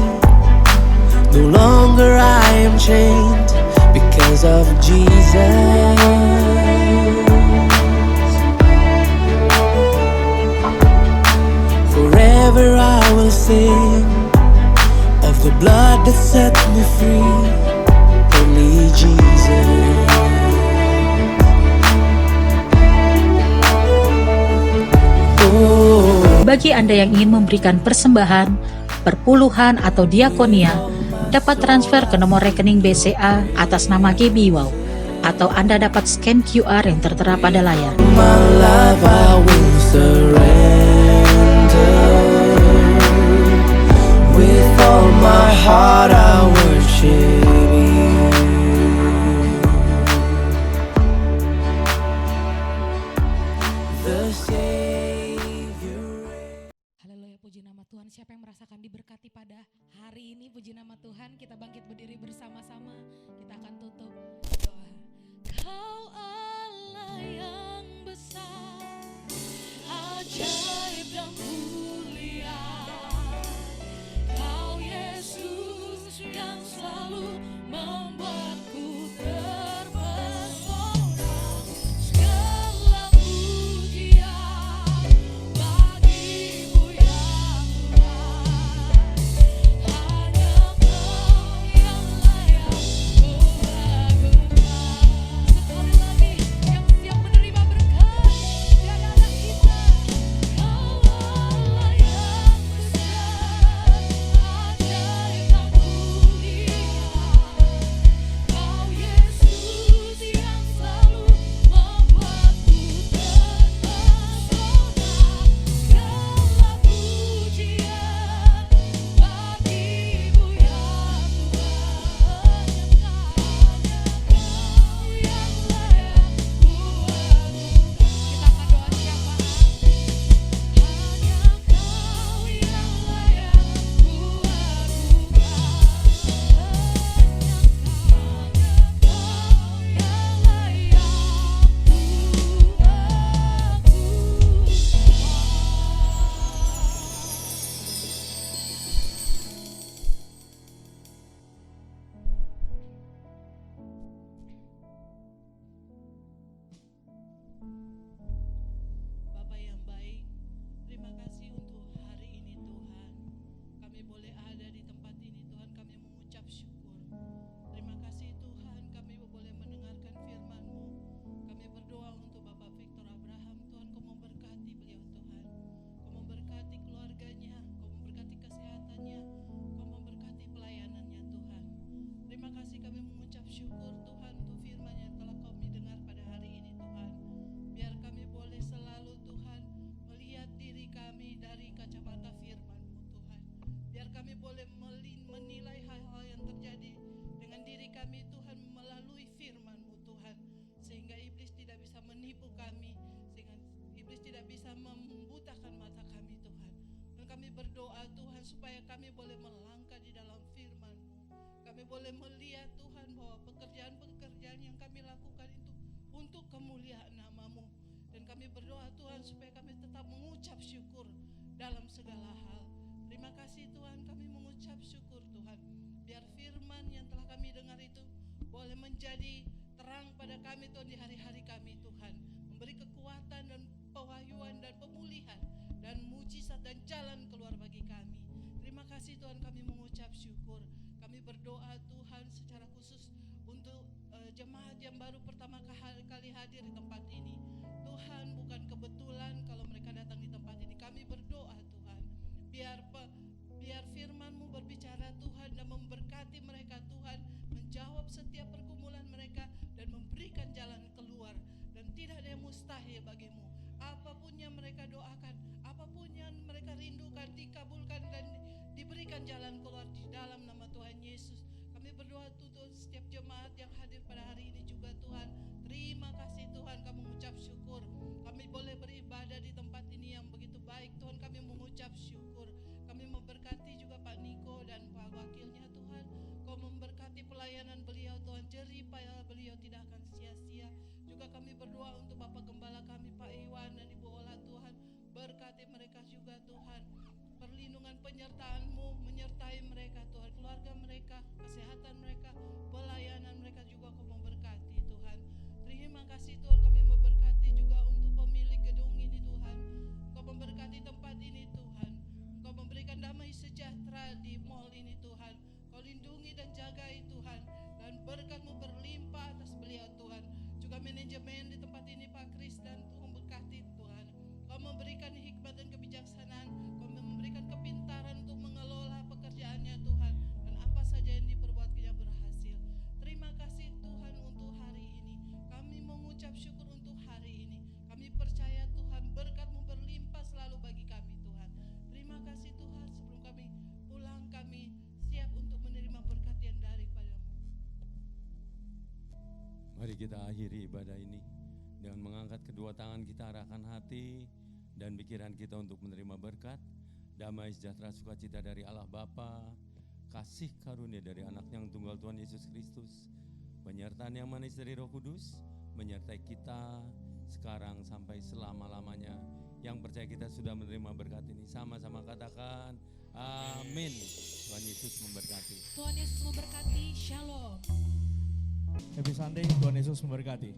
No longer I am chained because of Jesus. Forever I will sing of the blood that set me free. Only Jesus. Oh. Bagi Anda yang ingin memberikan persembahan, perpuluhan atau diakonia, dapat transfer ke nomor rekening BCA atas nama GBI Wow, atau Anda dapat scan QR yang tertera pada layar. My life I will surrender. With all my heart I worship you. The Savior. Haleluya, puji nama Tuhan. Siapa yang merasakan diberkati pada hari ini? Puji nama Tuhan. Kita bangkit berdiri bersama-sama. Kita akan tutup doa. Kau Allah yang besar, ajaib dan mulia. Kau Yesus yang selalu membuatku terpesona. Segala pujian bagimu yang Tuhan. Hanya Kau yang layak ku lakukan. Sekali lagi. berdoa Tuhan supaya kami boleh melangkah di dalam firman-Mu. Kami boleh melihat Tuhan bahwa pekerjaan-pekerjaan yang kami lakukan itu untuk kemuliaan nama-Mu. Dan kami berdoa Tuhan supaya kami tetap mengucap syukur dalam segala hal. Terima kasih Tuhan, kami mengucap syukur Tuhan. Biar firman yang telah kami dengar itu boleh menjadi terang pada kami Tuhan di hari-hari kami Tuhan. Memberi kekuatan dan pewahyuan dan pemulihan dan mujizat dan jalan keluar bagi kami. Terima kasih Tuhan, kami mengucap syukur. Kami berdoa Tuhan secara khusus untuk jemaat yang baru pertama kali hadir di tempat ini. Tuhan, bukan kebetulan kalau mereka datang di tempat ini. Kami berdoa Tuhan, biar firman-Mu berbicara Tuhan dan memberkati mereka Tuhan, menjawab setiap pergumulan mereka dan memberikan jalan keluar. Dan tidak ada yang mustahil bagimu. Apapun yang mereka doakan, apapun yang mereka rindukan, dikabulkan dan diberikan jalan keluar di dalam nama Tuhan Yesus. Kami berdoa untuk setiap jemaat yang hadir pada hari ini juga Tuhan. Terima kasih Tuhan, kami mengucap syukur. Kami boleh beribadah di tempat ini yang begitu baik Tuhan, kami mengucap syukur. Kami memberkati juga Pak Niko dan Pak Wakilnya Tuhan. Kau memberkati pelayanan beliau Tuhan, jerih payah beliau tidak akan sia-sia. Juga kami berdoa untuk Bapak Gembala kami Pak Iwan dan Ibu Ola Tuhan. Berkati mereka juga Tuhan. Perlindungan penyertaan-Mu menyertai mereka Tuhan, keluarga mereka, kesehatan mereka, pelayanan mereka juga Kau memberkati Tuhan. Terima kasih Tuhan, kami memberkati juga untuk pemilik gedung ini Tuhan. Kau memberkati tempat ini Tuhan. Kau memberikan damai sejahtera di mall ini Tuhan. Kau lindungi dan jagai Tuhan. Dan berkat-Mu berlimpah atas beliau Tuhan. Juga manajemen di tempat ini Pak Kris dan Tuhan berkati Tuhan. Kau memberikan hikmat dan kebijaksanaan. Kau memberikan kepintaran untuk mengelola pekerjaannya Tuhan. Dan apa saja yang diperbuatnya berhasil. Terima kasih Tuhan untuk hari ini. Kami mengucap syukur untuk hari ini. Kami percaya Tuhan, berkat-Mu berlimpah selalu bagi kami Tuhan. Terima kasih Tuhan, sebelum kami pulang kami siap untuk menerima berkat yang daripada-Mu. Mari kita akhiri ibadah ini dengan mengangkat kedua tangan kita, arahkan hati dan pikiran kita untuk menerima berkat, damai sejahtera sukacita dari Allah Bapa, kasih karunia dari anaknya yang tunggal Tuhan Yesus Kristus, penyertaan yang manis dari Roh Kudus, menyertai kita sekarang sampai selama-lamanya. Yang percaya kita sudah menerima berkat ini, sama-sama katakan amin. Tuhan Yesus memberkati. Tuhan Yesus memberkati. Shalom. Happy Sunday, Tuhan Yesus memberkati.